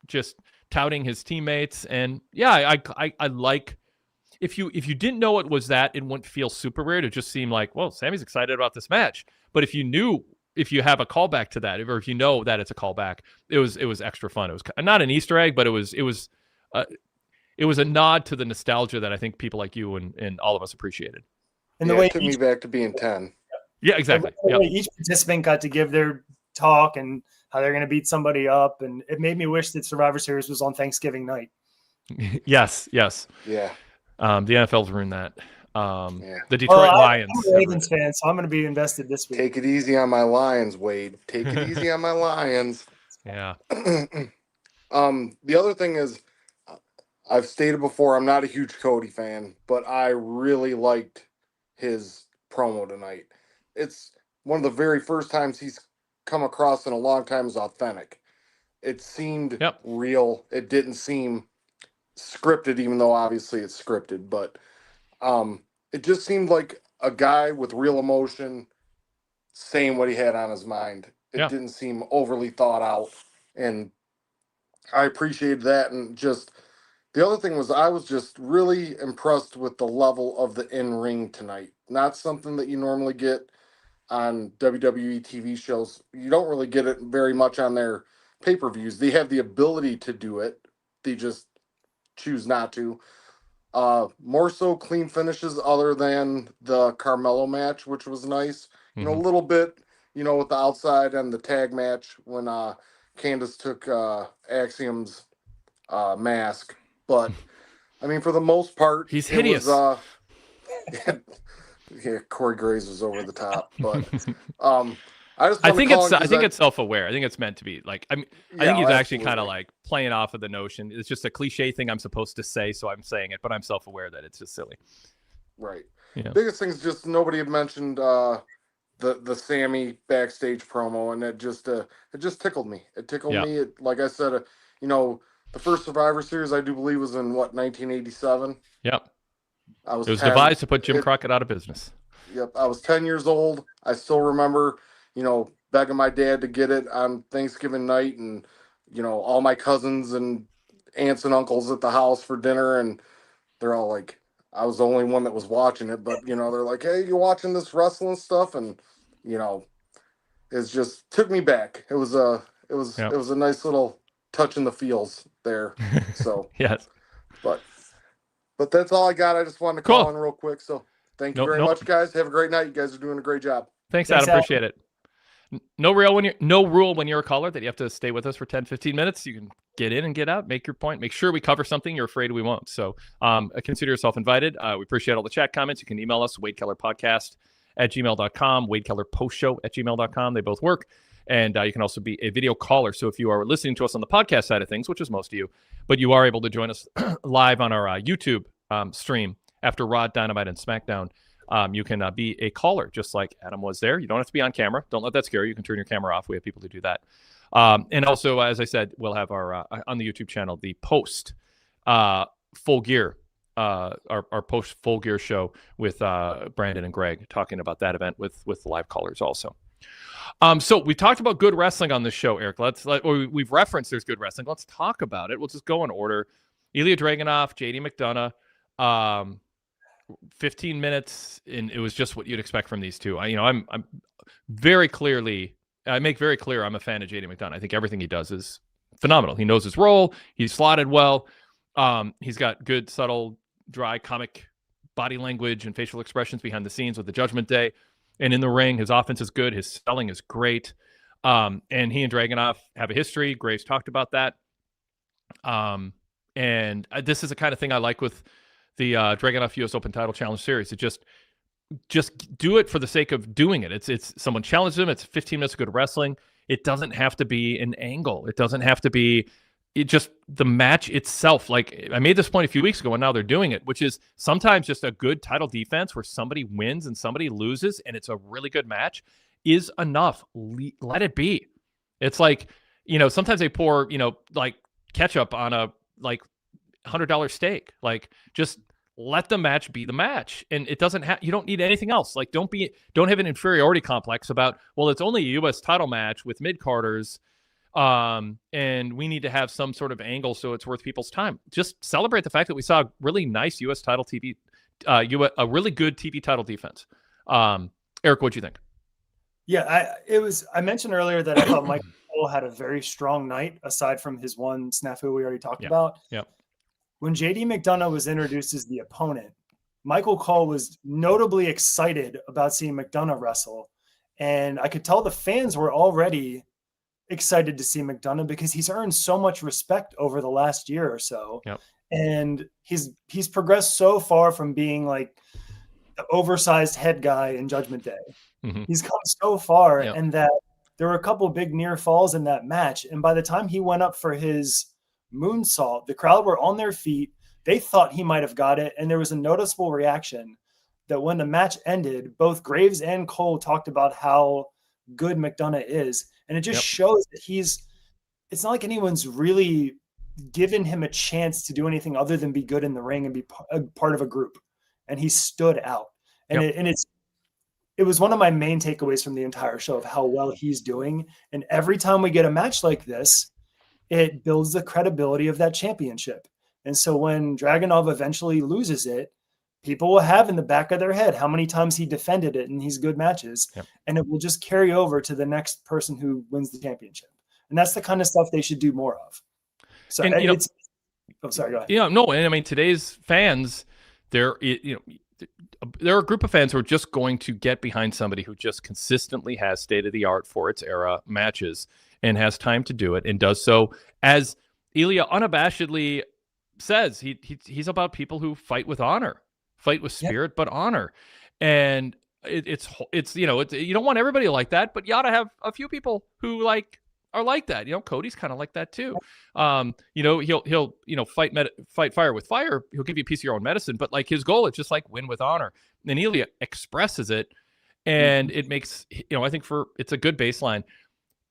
just touting his teammates. And yeah, I like, if you didn't know it was that, it wouldn't feel super weird. It just seemed like, well, Sammy's excited about this match. But if you have a callback to that, or if you know that it's a callback, it was extra fun. It was not an Easter egg, but it was a nod to the nostalgia that I think people like you and all of us appreciated. And the way it took me back to being 10. Yeah, exactly. The way each participant got to give their talk and how they're going to beat somebody up, and it made me wish that Survivor Series was on Thanksgiving night. Yes. Yeah. The NFL's ruined that. The Detroit Lions. I'm a Ravens fan, so I'm going to be invested this week. Take it easy on my Lions, Wade. Take it easy on my Lions. Yeah. The other thing is, I've stated before, I'm not a huge Cody fan, but I really liked his promo tonight. It's one of the very first times he's come across in a long time as authentic. It seemed real. It didn't seem scripted, even though obviously it's scripted, but it just seemed like a guy with real emotion saying what he had on his mind. It didn't seem overly thought out, and I appreciated that. And just the other thing was, I was just really impressed with the level of the in-ring tonight. Not something that you normally get on WWE TV shows. You don't really get it very much on their pay-per-views. They have the ability to do it. They just choose not to. More so clean finishes other than the Carmelo match, which was nice. A little bit, with the outside and the tag match when Candice took Axiom's mask. But, I mean, for the most part, he's hideous. Corey Graves was over the top, but I think it's self-aware. I think it's meant to be like. I think he's actually kind of like playing off of the notion. It's just a cliche thing I'm supposed to say, so I'm saying it. But I'm self-aware that it's just silly. Right. Yeah. Biggest thing is just nobody had mentioned the Sammy backstage promo, and it just tickled me. It tickled me. Like I said, the first Survivor Series I do believe was in 1987. Yep. It was 10. Devised to put Jim Crockett out of business. Yep. I was 10 years old. I still remember, begging my dad to get it on Thanksgiving night, and, all my cousins and aunts and uncles at the house for dinner. And they're all like, I was the only one that was watching it, but, they're like, hey, you watching this wrestling stuff? And, it's just took me back. It was a nice little touch in the feels there. So, yes. But that's all I got. I just wanted to call in real quick. So thank you very much, guys. Have a great night. You guys are doing a great job. Thanks, Adam. Appreciate it. No rule when you're a caller that you have to stay with us for 10, 15 minutes. You can get in and get out, make your point, make sure we cover something you're afraid we won't. So consider yourself invited. We appreciate all the chat comments. You can email us, wadekellerpodcast@gmail.com, wadekellerpostshow@gmail.com. They both work. And you can also be a video caller. So if you are listening to us on the podcast side of things, which is most of you, but you are able to join us live on our YouTube stream after Raw, Dynamite, and SmackDown, you can be a caller just like Adam was there. You don't have to be on camera. Don't let that scare you. You can turn your camera off. We have people to do that. And also, as I said, we'll have our on the YouTube channel, the post Full Gear, our post Full Gear show with Brandon and Greg talking about that event with the live callers also. So we talked about good wrestling on this show, Eric. We've referenced there's good wrestling. Let's talk about it. We'll just go in order. Ilya Dragunov, JD McDonough, 15 minutes, and it was just what you'd expect from these two. I'm very clearly, I make very clear I'm a fan of JD McDonough. I think everything he does is phenomenal. He knows his role. He's slotted well. He's got good, subtle, dry comic body language and facial expressions behind the scenes with the Judgment Day. And in the ring, his offense is good. His selling is great. And he and Dragunov have a history. Graves talked about that. And this is the kind of thing I like with the Dragunov US Open Title Challenge Series. It just do it for the sake of doing it. It's someone challenged him. It's 15 minutes of good wrestling. It doesn't have to be an angle. It doesn't have to be just the match itself. Like I made this point a few weeks ago, and now they're doing it, which is sometimes just a good title defense where somebody wins and somebody loses, and it's a really good match is enough. Let it be. It's like, sometimes they pour, like ketchup on a like $100 steak. Like just let the match be the match, and it doesn't have. You don't need anything else. Like don't have an inferiority complex about, well, it's only a U.S. title match with mid-carders. And we need to have some sort of angle so it's worth people's time. Just celebrate the fact that we saw a really nice U.S. title TV, a really good TV title defense. Eric, what'd you think? Yeah, I mentioned earlier that I thought Michael Cole had a very strong night, aside from his one snafu we already talked about. Yeah. When JD McDonough was introduced as the opponent, Michael Cole was notably excited about seeing McDonough wrestle. And I could tell the fans were already excited to see McDonough because he's earned so much respect over the last year or so. Yep. And he's progressed so far from being like the oversized head guy in Judgment Day. Mm-hmm. He's come so far, and that there were a couple big near falls in that match. And by the time he went up for his moonsault, the crowd were on their feet. They thought he might have got it. And there was a noticeable reaction that when the match ended, both Graves and Cole talked about how good McDonough is. And it just shows that it's not like anyone's really given him a chance to do anything other than be good in the ring and be a part of a group. And he stood out. And it was one of my main takeaways from the entire show of how well he's doing. And every time we get a match like this, it builds the credibility of that championship. And so when Dragunov eventually loses it, people will have in the back of their head how many times he defended it in these good matches. And it will just carry over to the next person who wins the championship. And that's the kind of stuff they should do more of. So sorry, go ahead. No, and I mean, today's fans, they're a group of fans who are just going to get behind somebody who just consistently has state-of-the-art for its era matches and has time to do it and does so, as Ilya unabashedly says, he's about people who fight with honor, fight with spirit, but honor. And it's you don't want everybody like that, but you ought to have a few people who are like that. Cody's kind of like that too. He'll fight fire with fire. He'll give you a piece of your own medicine, but his goal is just win with honor. And Ilya expresses it, and it makes, I think it's a good baseline.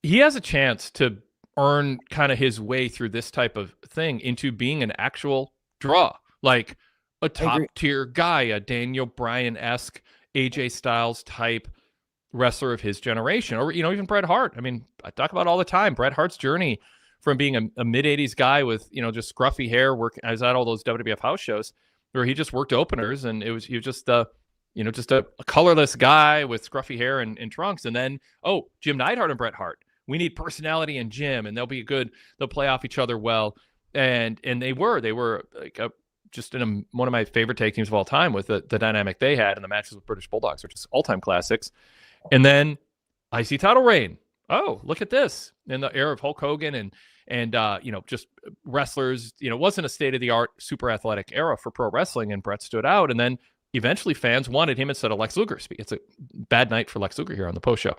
He has a chance to earn kind of his way through this type of thing into being an actual draw, like a top tier guy, a Daniel Bryan-esque AJ Styles type wrestler of his generation, or even Bret Hart. I mean, I talk about all the time Bret Hart's journey from being a mid-'80s guy with just scruffy hair. I was at all those WWF house shows where he just worked openers, and he was just a colorless guy with scruffy hair and trunks. And then Jim Neidhart and Bret Hart, we need personality in Jim, and they'll play off each other well. And they were like just in one of my favorite tag teams of all time with the dynamic they had in the matches with British Bulldogs, which is all-time classics. And then IC title reign. Oh, look at this. In the era of Hulk Hogan and just wrestlers, it wasn't a state-of-the-art, super athletic era for pro wrestling, and Bret stood out. And then eventually fans wanted him instead of Lex Luger. It's a bad night for Lex Luger here on the post show.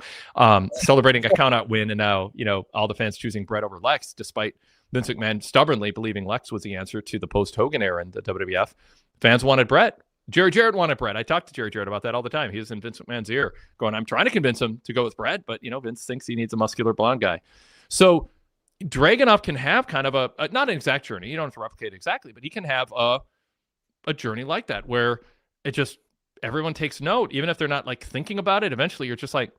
Celebrating a count-out win, and now, all the fans choosing Bret over Lex, despite Vince McMahon stubbornly believing Lex was the answer to the post-Hogan era in the WWF. Fans wanted Bret. Jerry Jarrett wanted Bret. I talked to Jerry Jarrett about that all the time. He was in Vince McMahon's ear going, I'm trying to convince him to go with Bret, but, Vince thinks he needs a muscular blonde guy. So Dragunov can have kind of a not an exact journey. You don't have to replicate it exactly, but he can have a journey like that where it just, everyone takes note, even if they're not thinking about it. Eventually you're just I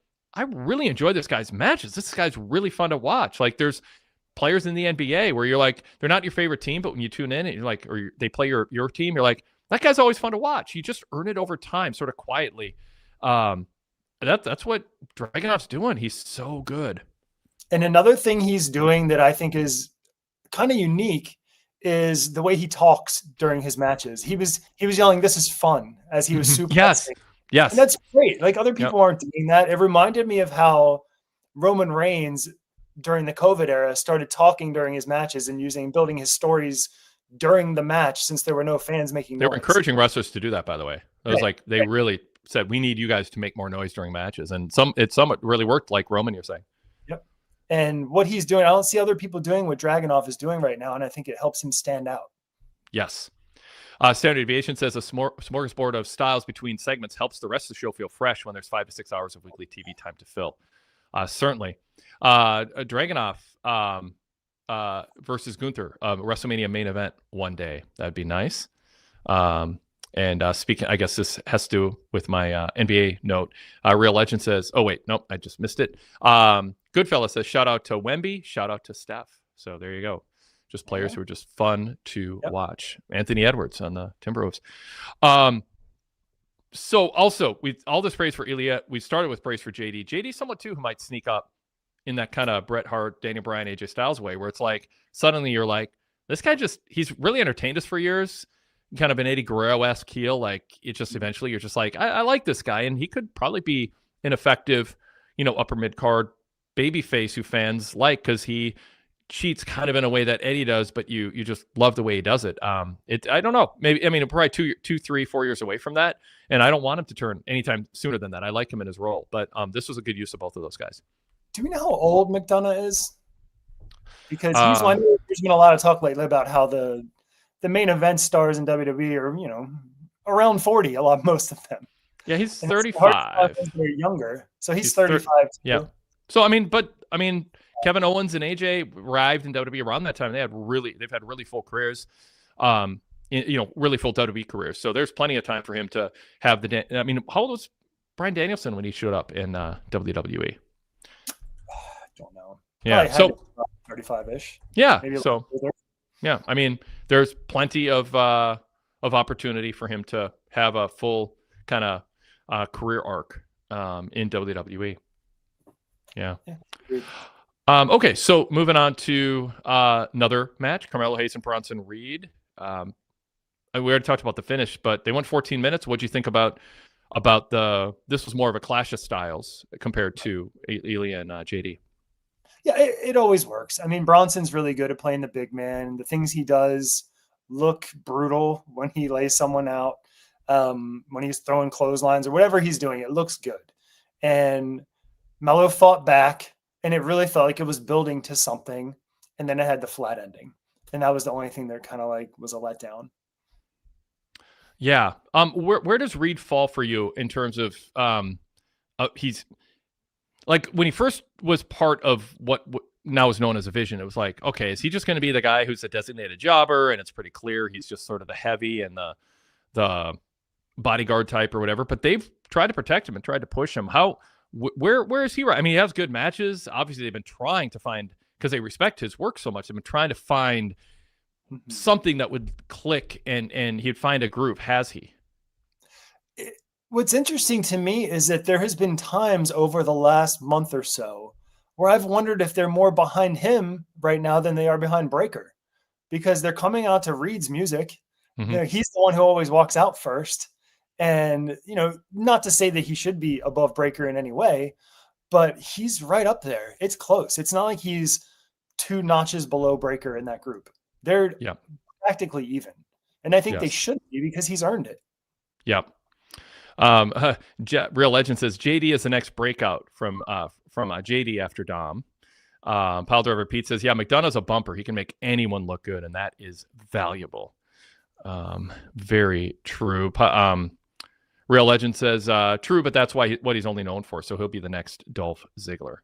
really enjoy this guy's matches. This guy's really fun to watch. There's players in the NBA where you're they're not your favorite team, but when you tune in and you're or they play your team, you're that guy's always fun to watch. You just earn it over time, sort of quietly. That's what Dragunov's doing. He's so good. And another thing he's doing that I think is kind of unique is the way he talks during his matches. He was yelling, "This is fun," as he was super. Yes. And that's great. Other people aren't doing that. It reminded me of how Roman Reigns during the COVID era started talking during his matches and building his stories during the match, since there were no fans making noise. They were encouraging wrestlers to do that, by the way. It was they really said, we need you guys to make more noise during matches. And some really worked, like Roman, you're saying. Yep. And what he's doing, I don't see other people doing what Dragunov is doing right now, and I think it helps him stand out. Yes. Standard Deviation says a smorgasbord of styles between segments helps the rest of the show feel fresh when there's 5 to 6 hours of weekly TV time to fill. Certainly. Dragunov versus Gunther, WrestleMania main event one day. That'd be nice. And speaking, I guess this has to do with my NBA note. Real Legend says, oh, wait, nope, I just missed it. Goodfella says, shout out to Wemby, shout out to Steph. So there you go. Just players who are just fun to watch. Anthony Edwards on the Timberwolves. So also, all this praise for Ilya. We started with praise for JD. JD somewhat too, who might sneak up in that kind of Bret Hart, Daniel Bryan, AJ Styles way, where it's like suddenly you're like, this guy he's really entertained us for years. Kind of an Eddie Guerrero-esque heel. Like it just eventually you're just like, I like this guy, and he could probably be an effective, upper mid card baby face who fans like, because he cheats kind of in a way that Eddie does, but you just love the way he does it. I don't know. Maybe, probably 2, 3, 4 years away from that. And I don't want him to turn anytime sooner than that. I like him in his role, but this was a good use of both of those guys. Do we know how old McDonough is? Because he's one. There's been a lot of talk lately about how the main event stars in WWE are, around 40. Most of them. Yeah, he's 35. They're younger, so he's 35. Yeah. So Kevin Owens and AJ arrived in WWE around that time. They've had really full careers, really full WWE careers. So there's plenty of time for him to have how old was Bryan Danielson when he showed up in WWE? I don't know. Yeah, so 35-ish. Yeah, so yeah, there's plenty of opportunity for him to have a full kind of career arc in WWE. Yeah. Okay, so moving on to another match, Carmelo Hayes and Bronson Reed. We already talked about the finish, but they went 14 minutes. What'd you think about this was more of a clash of styles compared to Ilya and JD? Yeah, it always works. Bronson's really good at playing the big man. The things he does look brutal when he lays someone out, when he's throwing clotheslines or whatever he's doing. It looks good. And Melo fought back, and it really felt like it was building to something. And then it had the flat ending. And that was the only thing that kind of was a letdown. Yeah. Where does Reed fall for you in terms of he's like when he first was part of what now is known as a Vision? It was like, okay, is he just going to be the guy who's a designated jobber, and it's pretty clear he's just sort of the heavy and the bodyguard type or whatever? But they've tried to protect him and tried to push him. Where is he right? He has good matches. Obviously, they've been trying to find, because they respect his work so much, they've been trying to find something that would click and he'd find a groove. Has he? What's interesting to me is that there has been times over the last month or so where I've wondered if they're more behind him right now than they are behind Breaker, because they're coming out to Reed's music. Mm-hmm. He's the one who always walks out first. And, not to say that he should be above Breaker in any way, but he's right up there. It's close. It's not like he's 2 notches below Breaker in that group. They're practically even. And I think they should be, because he's earned it. Yep. Real Legend says JD is the next breakout from JD after Dom. Pile Driver Pete says, yeah, McDonough's a bumper. He can make anyone look good, and that is valuable. Very true. Real Legend says, true, but that's what he's only known for. So he'll be the next Dolph Ziggler.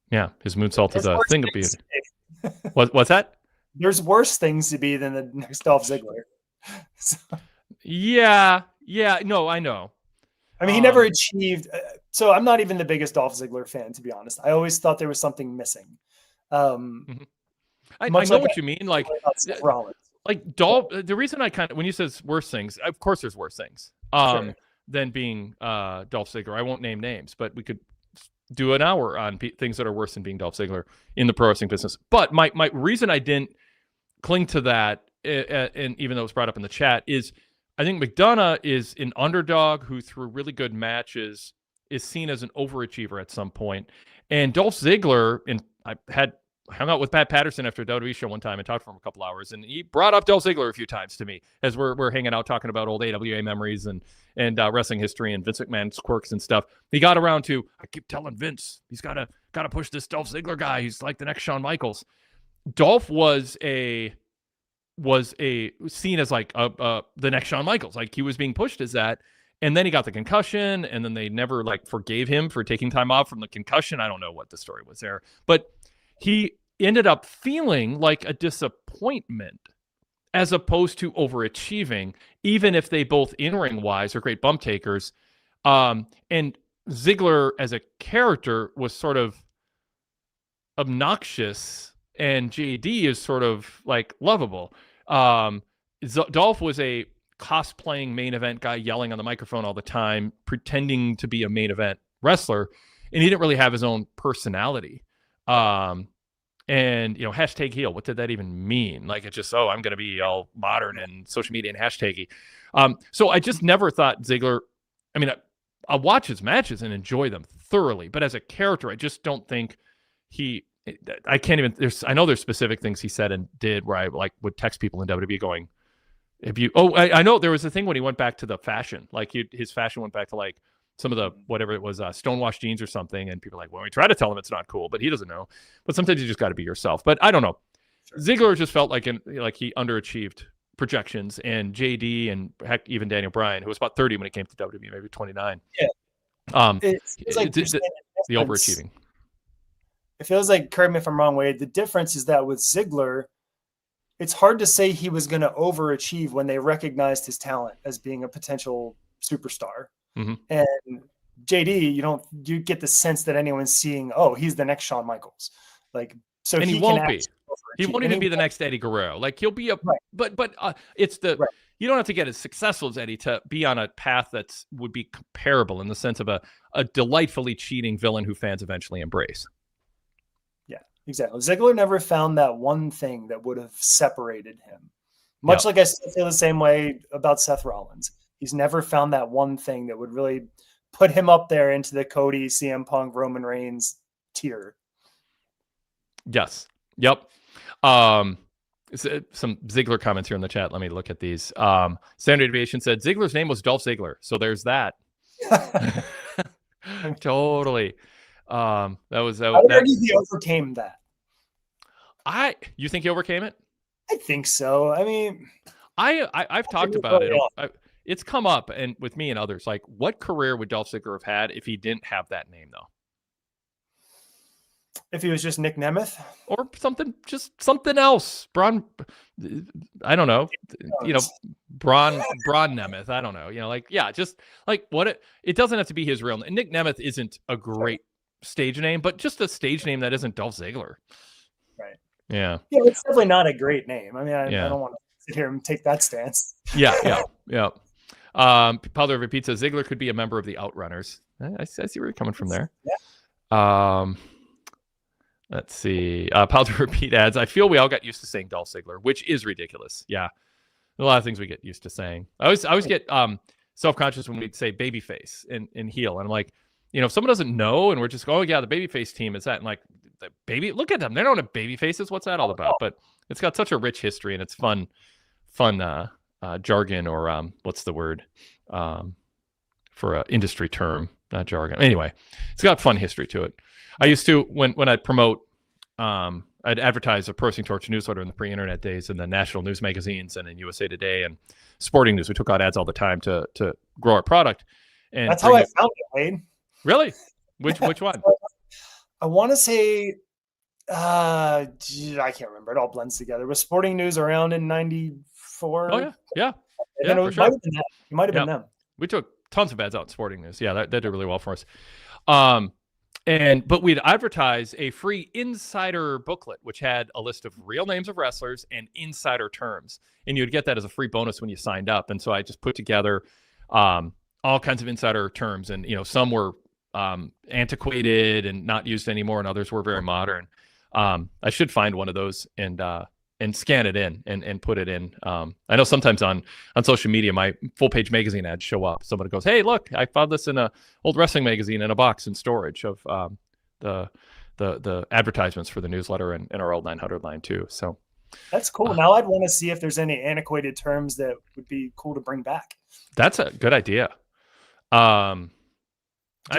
Yeah, his moonsault is a thing of beauty. What's that? There's worse things to be than the next Dolph Ziggler. Yeah, no, I know. He never achieved. So I'm not even the biggest Dolph Ziggler fan, to be honest. I always thought there was something missing. I know what you mean. Like Dolph. The reason I when you says worse things, of course there's worse things than being Dolph Ziggler. I won't name names, but we could do an hour on things that are worse than being Dolph Ziggler in the pro wrestling business. But my reason I didn't cling to that, and even though it was brought up in the chat, is I think McDonough is an underdog who, through really good matches, is seen as an overachiever at some point. And Dolph Ziggler, and I've had hung out with Pat Patterson after a WWE show one time and talked for him a couple hours, and he brought up Dolph Ziggler a few times to me as we're hanging out talking about old AWA memories and wrestling history and Vince McMahon's quirks and stuff. He got around to, I keep telling Vince he's got to push this Dolph Ziggler guy. He's like the next Shawn Michaels. Dolph was seen as like the next Shawn Michaels. Like he was being pushed as that. And then he got the concussion, and then they never like forgave him for taking time off from the concussion. I don't know what the story was there, but he ended up feeling like a disappointment as opposed to overachieving, even if they both in-ring wise are great bump takers. And Ziggler as a character was sort of obnoxious, and JD is sort of like lovable. Dolph was a cosplaying main event guy, yelling on the microphone all the time, pretending to be a main event wrestler, and he didn't really have his own personality. And hashtag heel, what did that even mean? Like, it's just, I'm going to be all modern and social media and hashtaggy. So I just never thought Ziggler, I mean, I'll watch his matches and enjoy them thoroughly, but as a character, I just don't think I know there's specific things he said and did where I like would text people in WWE going, I know there was a thing when he went back to the fashion, like his fashion went back to like some of the, whatever it was, stonewashed jeans or something. And people are like, well, we try to tell him it's not cool, but he doesn't know. But sometimes you just got to be yourself. But I don't know. Sure. Ziggler just felt like he underachieved projections, and JD and heck, even Daniel Bryan, who was about 30 when he came to WWE, maybe 29. Yeah. It's like the overachieving. It feels like, correct me if I'm wrong, Wade, the difference is that with Ziggler, it's hard to say he was going to overachieve when they recognized his talent as being a potential superstar. Mm-hmm. And JD, you get the sense that anyone's seeing, he's the next Shawn Michaels. Like, so and he won't be. He won't even be the next Eddie Guerrero. Like, he'll be but it's you don't have to get as successful as Eddie to be on a path would be comparable in the sense of a delightfully cheating villain who fans eventually embrace. Exactly. Ziggler never found that one thing that would have separated him. Much like I feel the same way about Seth Rollins. He's never found that one thing that would really put him up there into the Cody, CM Punk, Roman Reigns tier. Yes. Yep. Some Ziggler comments here in the chat. Let me look at these. Standard Aviation said Ziggler's name was Dolph Ziggler. So there's that. Totally. I would argue he overcame that. You think he overcame it? I think so. I mean, I've talked about it. It's come up and with me and others. Like, what career would Dolph Ziggler have had if he didn't have that name, though? If he was just Nick Nemeth, or something else, Braun. I don't know. Braun Nemeth. I don't know. Just like what it doesn't have to be his real name. Nick Nemeth isn't a great stage name, but just a stage name that isn't Dolph Ziggler. Right. Yeah. Yeah, it's definitely not a great name. I mean, I don't want to sit here and take that stance. Yeah. Powder River Pizza, Ziggler could be a member of the Outrunners. I see where you're coming from there. Yeah. Let's see. Powder Repeat adds, I feel we all got used to saying Dolph Ziggler, which is ridiculous. Yeah. A lot of things we get used to saying. I always get self-conscious when we say babyface and heel. And I'm like, if someone doesn't know and we're just going, the babyface team is that. And like, the baby, look at them. They don't have baby faces. What's that all about? But it's got such a rich history, and it's fun jargon, or what's the word for an industry term, not jargon. Anyway, it's got fun history to it. I used to, when I'd promote, I'd advertise a Pro Wrestling Torch newsletter in the pre-internet days in the national news magazines and in USA Today and Sporting News. We took out ads all the time to grow our product. And that's how I found it, Wade. Really? Which one? I want to say, I can't remember. It all blends together. Was Sporting News around in '94? Oh yeah. And then it might have been that. It might have been them. We took tons of ads out in Sporting News. Yeah, that did really well for us. But we'd advertise a free insider booklet, which had a list of real names of wrestlers and insider terms. And you'd get that as a free bonus when you signed up. And so I just put together all kinds of insider terms. And, some were antiquated and not used anymore, and others were very modern. I should find one of those and scan it in and put it in. I know sometimes on social media, my full page magazine ads show up. Somebody goes, "Hey, look, I found this in a old wrestling magazine in a box in storage of the the advertisements for the newsletter and our old 900 line too. So that's cool. Now I'd want to see if there's any antiquated terms that would be cool to bring back. That's a good idea. I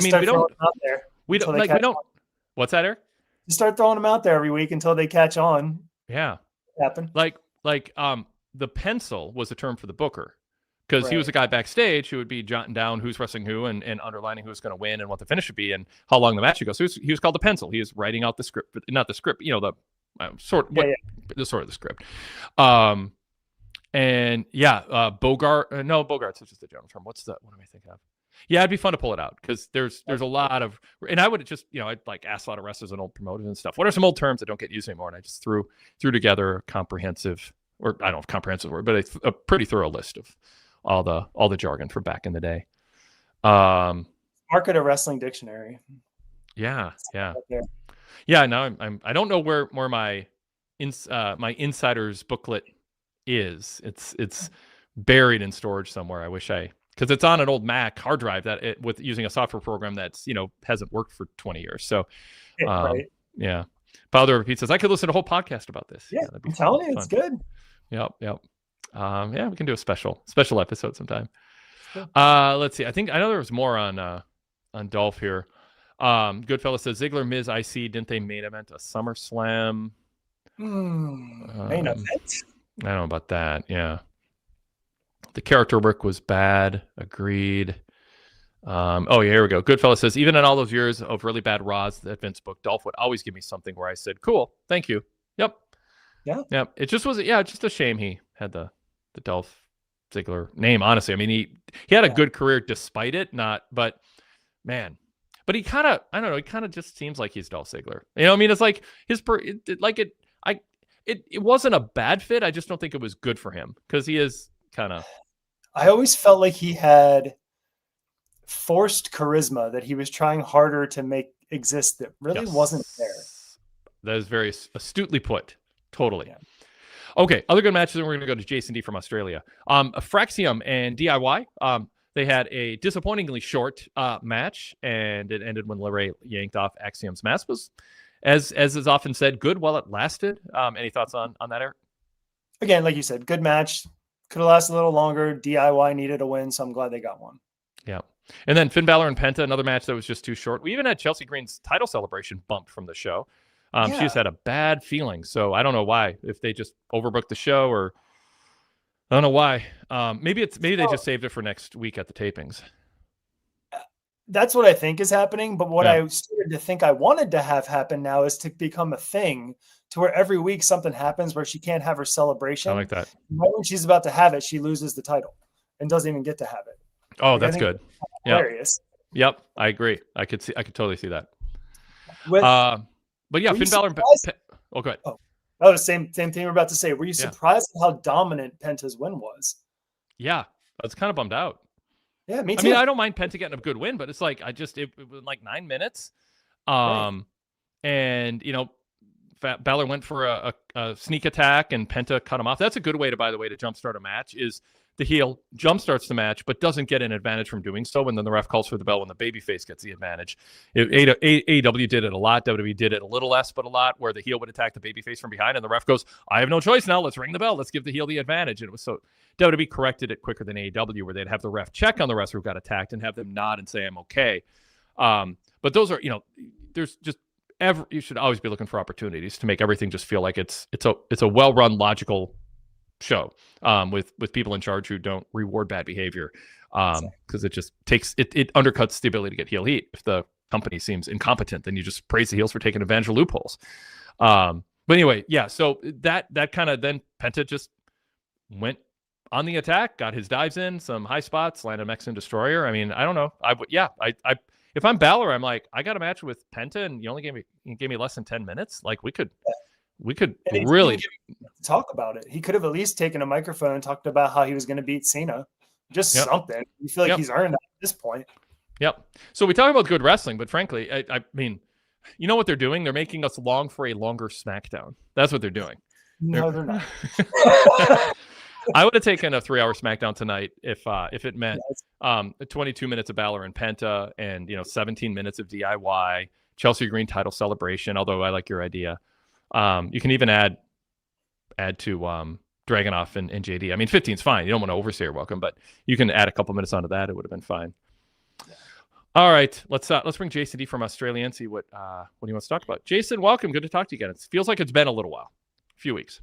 mean, we don't. We don't. What's that, Eric? You start throwing them out there every week until they catch on. Yeah, happen. Like the pencil was a term for the booker, because he was a guy backstage who would be jotting down who's wrestling who and underlining who's going to win and what the finish would be and how long the match would go. So he was called the pencil. He was writing out the script, but not the script. You know, the sort of the script. And Bogart. No, Bogart's just a general term. What am I thinking of? Yeah, it'd be fun to pull it out, because there's a lot of, and I would just, I'd like ask a lot of wrestlers and old promoters and stuff. What are some old terms that don't get used anymore? And I just threw together a comprehensive, or I don't know if comprehensive word, but a pretty thorough list of all the jargon from back in the day. Market a wrestling dictionary. Yeah. Now I don't know where my insider's booklet is. It's buried in storage somewhere. I wish because it's on an old Mac hard drive with using a software program that's hasn't worked for 20 years. So yeah. Father Repeat says I could listen to a whole podcast about this. Yeah, I'm telling you, it's good. Yep. We can do a special episode sometime. Let's see. I know there was more on Dolph here. Goodfellas says Ziggler, Miz, IC, didn't they main event a SummerSlam? Main event? I don't know about that. Yeah. The character work was bad. Agreed. Here we go. Goodfellas says, even in all those years of really bad Raws that Vince booked, Dolph would always give me something where I said, cool, thank you. Yep. Yeah. Yep. It just was, just a shame he had the Dolph Ziggler name, honestly. I mean, he had a good career despite it, but he kind of, I don't know, he kind of just seems like he's Dolph Ziggler. It's like it wasn't a bad fit. I just don't think it was good for him, because he is kind of. I always felt like he had forced charisma that he was trying harder to make exist that really wasn't there. That is very astutely put. Totally. Yeah. Okay, other good matches, and we're going to go to Jason D from Australia. Fraxium and DIY. They had a disappointingly short match, and it ended when LeRae yanked off Axiom's mask. Was, as is often said, good while it lasted. Any thoughts on that, Eric? Again, like you said, good match. Could have lasted a little longer. DIY needed a win, so I'm glad they got one. Yeah. And then Finn Balor and Penta, another match that was just too short. We even had Chelsea Green's title celebration bumped from the show. She just had a bad feeling. So I don't know why, if they just overbooked the show, or I don't know why. Maybe they just saved it for next week at the tapings. That's what I think is happening. But what I started to think I wanted to have happen now is to become a thing, to where every week something happens where she can't have her celebration. I like that. Right when she's about to have it, she loses the title and doesn't even get to have it. Oh, that's good. Hilarious. Yep, I agree. I could totally see that. But yeah, Finn Balor. Go ahead. Oh, that was the same thing we're about to say. Were you surprised at how dominant Penta's win was? Yeah, I was kind of bummed out. Yeah, me too. I mean, I don't mind Penta getting a good win, but it's like it was like 9 minutes. And Balor went for a sneak attack, and Penta cut him off. That's a good way to jumpstart a match, is the heel jumpstarts the match, but doesn't get an advantage from doing so. And then the ref calls for the bell when the babyface gets the advantage. AEW did it a lot. WWE did it a little less, but a lot, where the heel would attack the babyface from behind, and the ref goes, I have no choice now. Let's ring the bell. Let's give the heel the advantage. And it was so WWE corrected it quicker than AEW, where they'd have the ref check on the wrestler who got attacked and have them nod and say, I'm okay. But those are, there's just you should always be looking for opportunities to make everything just feel like it's a well-run, logical show with people in charge who don't reward bad behavior, because it just takes it undercuts the ability to get heel heat. If the company seems incompetent, then you just praise the heels for taking advantage of loopholes. But anyway, so that kind of, then Penta just went on the attack, got his dives in, some high spots, landed Mexican Destroyer. I mean, I don't know. If I'm Balor, I'm like, I got a match with Penta, and you only gave me less than 10 minutes. Like, we could really talk about it. He could have at least taken a microphone and talked about how he was going to beat Cena. Just something. You feel like he's earned that at this point. Yep. So we talk about good wrestling, but frankly, I mean, you know what they're doing? They're making us long for a longer SmackDown. That's what they're doing. No, they're not. I would have taken a 3-hour SmackDown tonight if it meant 22 minutes of Balor and Penta, and 17 minutes of DIY, Chelsea Green title celebration, although I like your idea. You can even add to Dragunov and JD. I mean, 15 is fine. You don't want to overstay your welcome, but you can add a couple minutes onto that. It would have been fine. Yeah. All right, let's bring Jason D from Australia and see what he wants to talk about. Jason, welcome. Good to talk to you again. It feels like it's been a little while, a few weeks.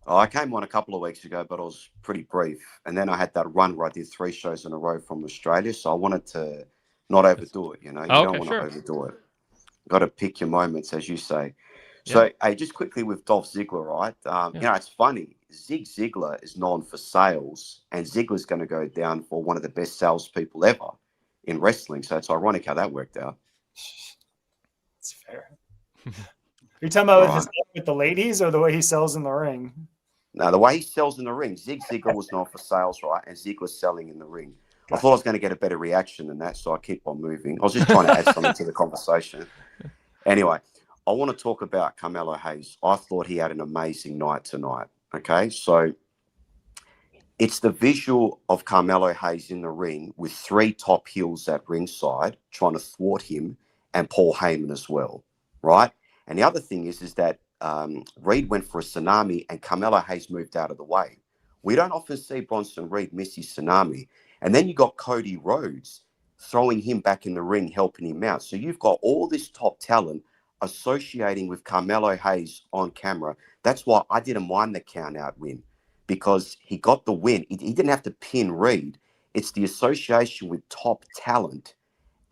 Oh, I came on a couple of weeks ago, but it was pretty brief. And then I had that run where I did 3 shows in a row from Australia, so I wanted to not overdo it. You know, you don't want to overdo it. Got to pick your moments, as you say. So, hey, just quickly with Dolph Ziggler, right? You know, it's funny. Zig Ziglar is known for sales, and Ziggler's going to go down for one of the best salespeople ever in wrestling. So it's ironic how that worked out. It's fair. You're talking about with the ladies or the way he sells in the ring? No, the way he sells in the ring. Zig Ziglar was known for sales, right? And Ziggler's selling in the ring. I thought I was going to get a better reaction than that, so I keep on moving. I was just trying to add something to the conversation. Anyway, I want to talk about Carmelo Hayes. I thought he had an amazing night tonight. Okay, so it's the visual of Carmelo Hayes in the ring with 3 top heels at ringside trying to thwart him and Paul Heyman as well, right? And the other thing is that Reed went for a tsunami and Carmelo Hayes moved out of the way. We don't often see Bronson Reed miss his tsunami. And then you got Cody Rhodes throwing him back in the ring, helping him out. So you've got all this top talent associating with Carmelo Hayes on camera. That's why I didn't mind the count-out win, because he got the win. He didn't have to pin Reed. It's the association with top talent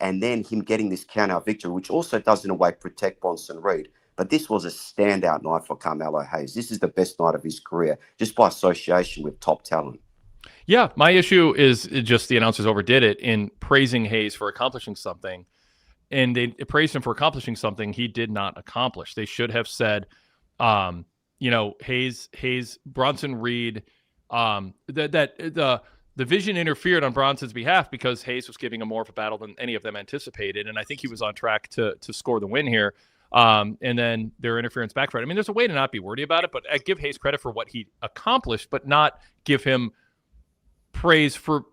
and then him getting this count-out victory, which also does in a way protect Bronson Reed. But this was a standout night for Carmelo Hayes. This is the best night of his career, just by association with top talent. Yeah, my issue is just the announcers overdid it in praising Hayes for accomplishing something. And they praised him for accomplishing something he did not accomplish. They should have said, you know, Hayes, Bronson Reed, the vision interfered on Bronson's behalf because Hayes was giving him more of a battle than any of them anticipated. And I think he was on track to score the win here. And then their interference backfired. I mean, there's a way to not be wordy about it, but I give Hayes credit for what he accomplished, but not give him praise for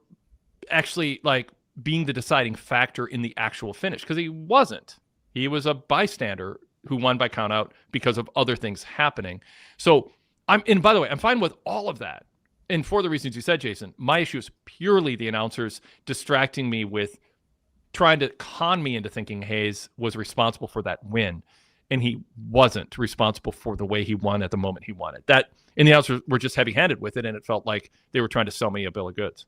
actually like being the deciding factor in the actual finish, because he wasn't. He was a bystander who won by countout because of other things happening. So and by the way, I'm fine with all of that. And for the reasons you said, Jason, my issue is purely the announcers distracting me with trying to con me into thinking Hayes was responsible for that win. And he wasn't responsible for the way he won at the moment he won it. And the announcers were just heavy-handed with it, and it felt like they were trying to sell me a bill of goods.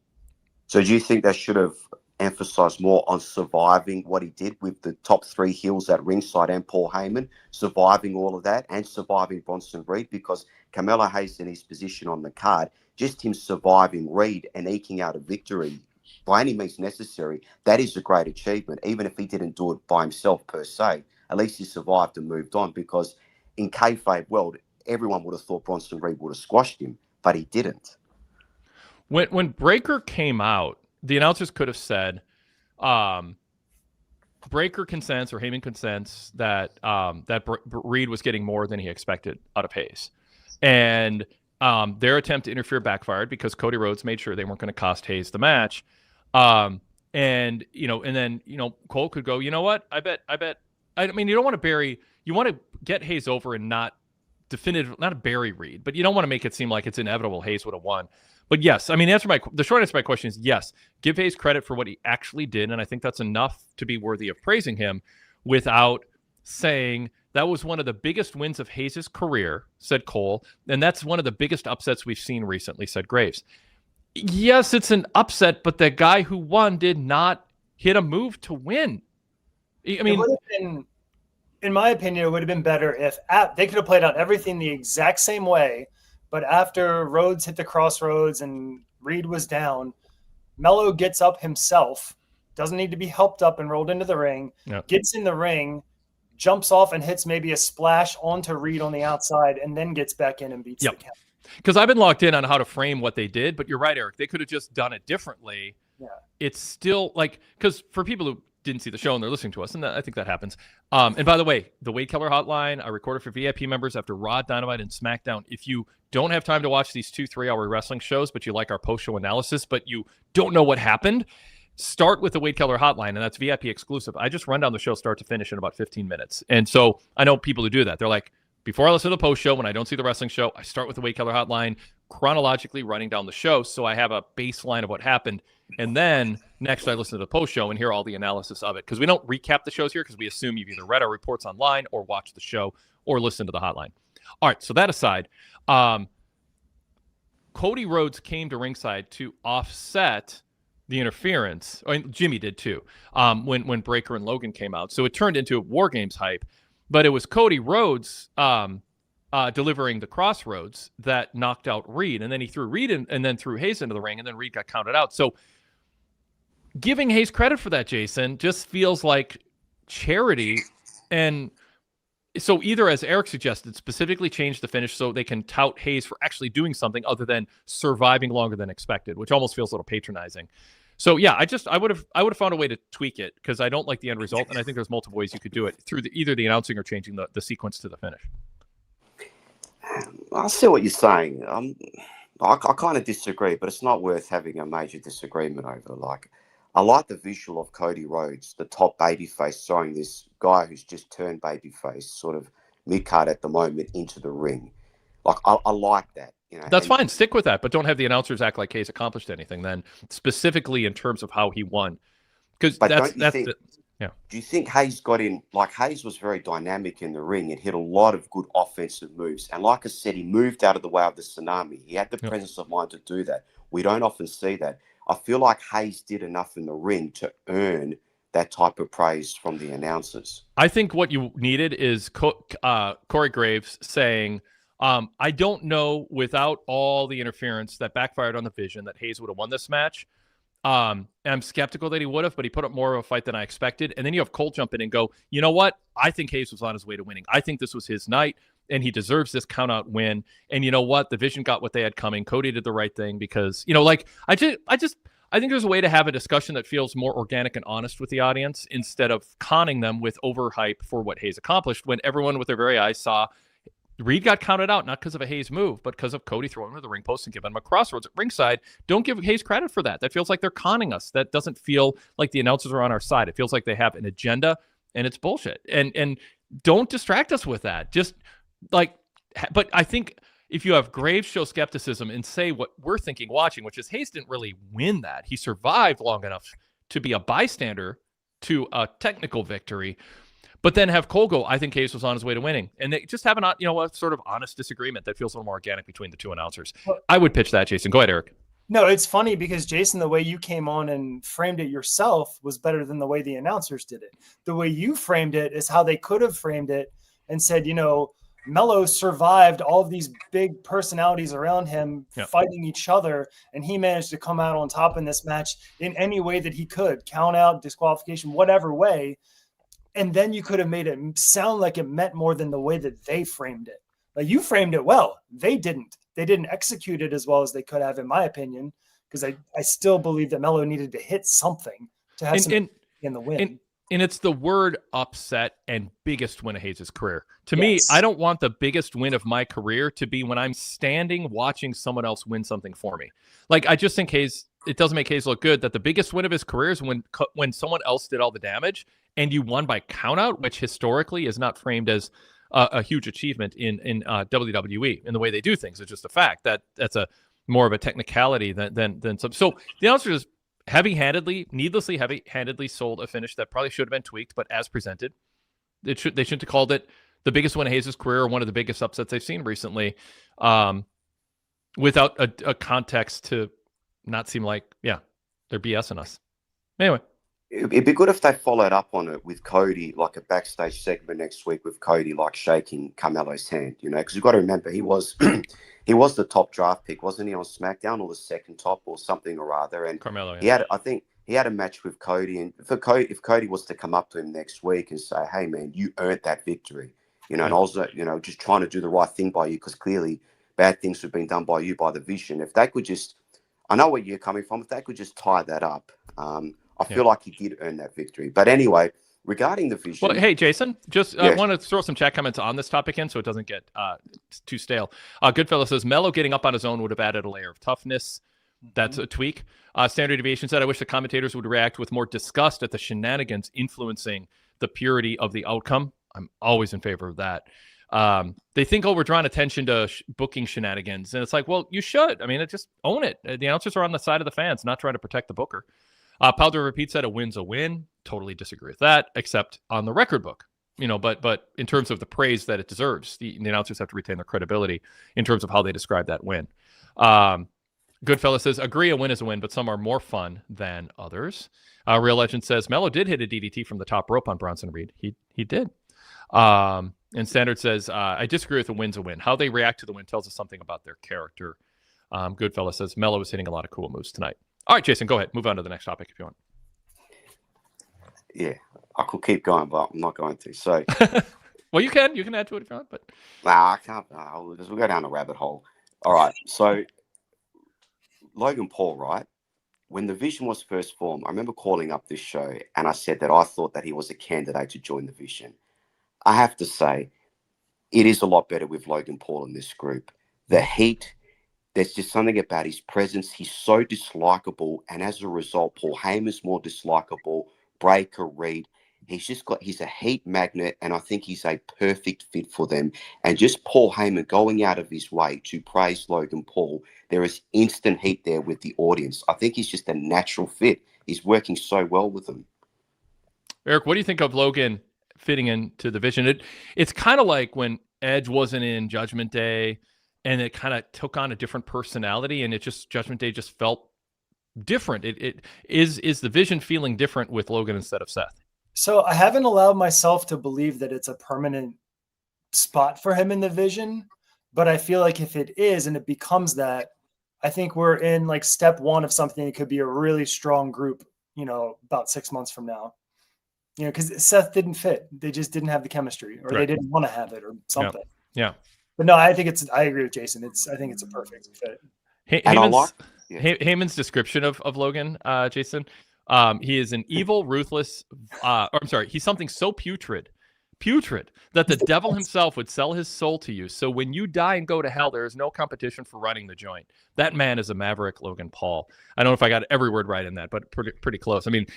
So do you think they should have emphasized more on surviving what he did with the top 3 heels at ringside and Paul Heyman, surviving all of that and surviving Bronson Reed? Because Carmelo Hayes in his position on the card, just him surviving Reed and eking out a victory by any means necessary, that is a great achievement. Even if he didn't do it by himself per se, at least he survived and moved on, because in kayfabe world, everyone would have thought Bronson Reed would have squashed him, but he didn't. When Breakker came out, the announcers could have said, Breakker consents or Heyman consents that Reed was getting more than he expected out of Hayes. And their attempt to interfere backfired because Cody Rhodes made sure they weren't going to cost Hayes the match. And then Cole could go, you know what? I mean, you don't want to bury, you want to get Hayes over and not bury Reed, but you don't want to make it seem like it's inevitable Hayes would have won. But yes, I mean, the short answer to my question is yes, give Hayes credit for what he actually did. And I think that's enough to be worthy of praising him without saying that was one of the biggest wins of Hayes' career, said Cole. And that's one of the biggest upsets we've seen recently, said Graves. Yes, it's an upset, but the guy who won did not hit a move to win. I mean, in my opinion, it would have been better if they could have played out everything the exact same way. But after Rhodes hit the crossroads and Reed was down, Melo gets up himself, doesn't need to be helped up and rolled into the ring, gets in the ring, jumps off and hits maybe a splash onto Reed on the outside, and then gets back in and beats the count. Because I've been locked in on how to frame what they did, but you're right, Eric. They could have just done it differently. Yeah. It's still like, because for people who didn't see the show and they're listening to us, and I think that happens. And by the way, the Wade Keller hotline, I recorded for VIP members after Raw, Dynamite, and SmackDown. If you don't have time to watch these 2 3-hour wrestling shows, but you like our post-show analysis, but you don't know what happened, start with the Wade Keller hotline, and that's VIP exclusive. I just run down the show start to finish in about 15 minutes. And so I know people who do that. They're like, before I listen to the post show, when I don't see the wrestling show, I start with the Wade Keller hotline, chronologically running down the show, so I have a baseline of what happened. And then next I listen to the post show and hear all the analysis of it, because we don't recap the shows here because we assume you've either read our reports online or watched the show or listened to the hotline. All right, so that aside, Cody Rhodes came to ringside to offset the interference. And Jimmy did too, when Breakker and Logan came out. So it turned into War Games hype, but it was Cody Rhodes delivering the crossroads that knocked out Reed, and then he threw Reed in, and then threw Hayes into the ring, and then Reed got counted out. So giving Hayes credit for that, Jason, just feels like charity. And so either, as Eric suggested, specifically change the finish so they can tout Hayes for actually doing something other than surviving longer than expected, which almost feels a little patronizing. So yeah, I would have found a way to tweak it, because I don't like the end result, and I think there's multiple ways you could do it through either the announcing or changing the sequence to the finish. I see what you're saying. I kind of disagree, but it's not worth having a major disagreement over. Like, I like the visual of Cody Rhodes, the top babyface, throwing this guy who's just turned babyface, sort of mid-card at the moment, into the ring. Like, I like that. You know, that's fine. Stick with that, but don't have the announcers act like Hayes accomplished anything then, specifically in terms of how he won. Because yeah. Do you think Hayes got in? Like, Hayes was very dynamic in the ring and hit a lot of good offensive moves. And like I said, he moved out of the way of the tsunami. He had the presence of mind to do that. We don't often see that. I feel like Hayes did enough in the ring to earn that type of praise from the announcers. I think what you needed is Corey Graves saying, I don't know, without all the interference that backfired on the Vision, that Hayes would have won this match. I'm skeptical that he would have, but he put up more of a fight than I expected. And then you have Cole jump in and go, you know what? I think Hayes was on his way to winning. I think this was his night, and he deserves this count-out win. And you know what? The Vision got what they had coming. Cody did the right thing because, you know, like, I think there's a way to have a discussion that feels more organic and honest with the audience instead of conning them with overhype for what Hayes accomplished, when everyone with their very eyes saw Reed got counted out, not because of a Hayes move, but because of Cody throwing him to the ring post and giving him a crossroads at ringside. Don't give Hayes credit for that. That feels like they're conning us. That doesn't feel like the announcers are on our side. It feels like they have an agenda, and it's bullshit. And don't distract us with that. Just like, but I think if you have Graves show skepticism and say what we're thinking watching, which is Hayes didn't really win that. He survived long enough to be a bystander to a technical victory. But then have Cole go, I think Hayes was on his way to winning. And they just have a sort of honest disagreement that feels a little more organic between the two announcers. I would pitch that, Jason. Go ahead, Eric. No, it's funny because, Jason, the way you came on and framed it yourself was better than the way the announcers did it. The way you framed it is how they could have framed it and said, you know, Mello survived all of these big personalities around him fighting each other, and he managed to come out on top in this match in any way that he could, count out, disqualification, whatever way. And then you could have made it sound like it meant more than the way that they framed it. Like, you framed it well. They didn't execute it as well as they could have, in my opinion, because I still believe that Mello needed to hit something to have something in the win. And it's the word upset and biggest win of Hayes' career. To me, I don't want the biggest win of my career to be when I'm standing watching someone else win something for me. Like, I just think Hayes, it doesn't make Hayes look good that the biggest win of his career is when someone else did all the damage and you won by countout, which historically is not framed as a huge achievement in WWE in the way they do things. It's just a fact that that's a more of a technicality than some. So the answer is needlessly heavy-handedly sold a finish that probably should have been tweaked, but as presented, they shouldn't have called it the biggest win of Hayes' career or one of the biggest upsets they've seen recently, without a context to not seem like, they're BSing us. Anyway. It'd be good if they followed up on it with Cody, like a backstage segment next week with Cody, like shaking Carmelo's hand, you know, because you've got to remember he was the top draft pick, wasn't he, on SmackDown, or the second top or something or other? And Carmelo, I think he had a match with Cody, and if Cody was to come up to him next week and say, hey man, you earned that victory, you know, and also, you know, just trying to do the right thing by you, because clearly bad things have been done by you, by the Vision. If they could just, I know where you're coming from, if they could just tie that up, I feel like he did earn that victory. But anyway, regarding the Vision. Well, hey, Jason, just want to throw some chat comments on this topic in so it doesn't get too stale. Goodfellow says, Mello getting up on his own would have added a layer of toughness. That's a tweak. Standard Deviation said, I wish the commentators would react with more disgust at the shenanigans influencing the purity of the outcome. I'm always in favor of that. They think, we're drawing attention to booking shenanigans. And it's like, well, you should. I mean, just own it. The announcers are on the side of the fans, not trying to protect the booker. Powder Repeat said, a win's a win. Totally disagree with that, except on the record book. But in terms of the praise that it deserves, the announcers have to retain their credibility in terms of how they describe that win. Goodfella says, agree, a win is a win, but some are more fun than others. Real Legend says, Mello did hit a DDT from the top rope on Bronson Reed. He did. And Standard says, I disagree with a win's a win. How they react to the win tells us something about their character. Goodfella says, Mello was hitting a lot of cool moves tonight. All right, Jason, go ahead. Move on to the next topic if you want. Yeah, I could keep going, but I'm not going to. So, well, you can add to it if you want, but I can't. Because we'll go down a rabbit hole. All right, so Logan Paul, right? When the Vision was first formed, I remember calling up this show and I said that I thought that he was a candidate to join the Vision. I have to say, it is a lot better with Logan Paul in this group. The heat, there's just something about his presence. He's so dislikable, and as a result, Paul Heyman's more dislikable. Breaker, Reed, he's a heat magnet, and I think he's a perfect fit for them. And just Paul Heyman going out of his way to praise Logan Paul, there is instant heat there with the audience. I think he's just a natural fit. He's working so well with them. Eric, what do you think of Logan fitting into the Vision? It's kind of like when Edge wasn't in Judgment Day, and it kind of took on a different personality, and Judgment Day just felt different. It is the Vision feeling different with Logan instead of Seth? So I haven't allowed myself to believe that it's a permanent spot for him in the Vision, but I feel like if it is and it becomes that, I think we're in like step one of something that could be a really strong group, about 6 months from now. Because Seth didn't fit. They just didn't have the chemistry, or They didn't want to have it, or something. Yeah. But no, I agree with Jason. I think it's a perfect fit. Heyman's description of Logan, Jason, he is an evil, ruthless, he's something so putrid that the devil himself would sell his soul to you. So when you die and go to hell, there is no competition for running the joint. That man is a maverick, Logan Paul. I don't know if I got every word right in that, but pretty close. I mean,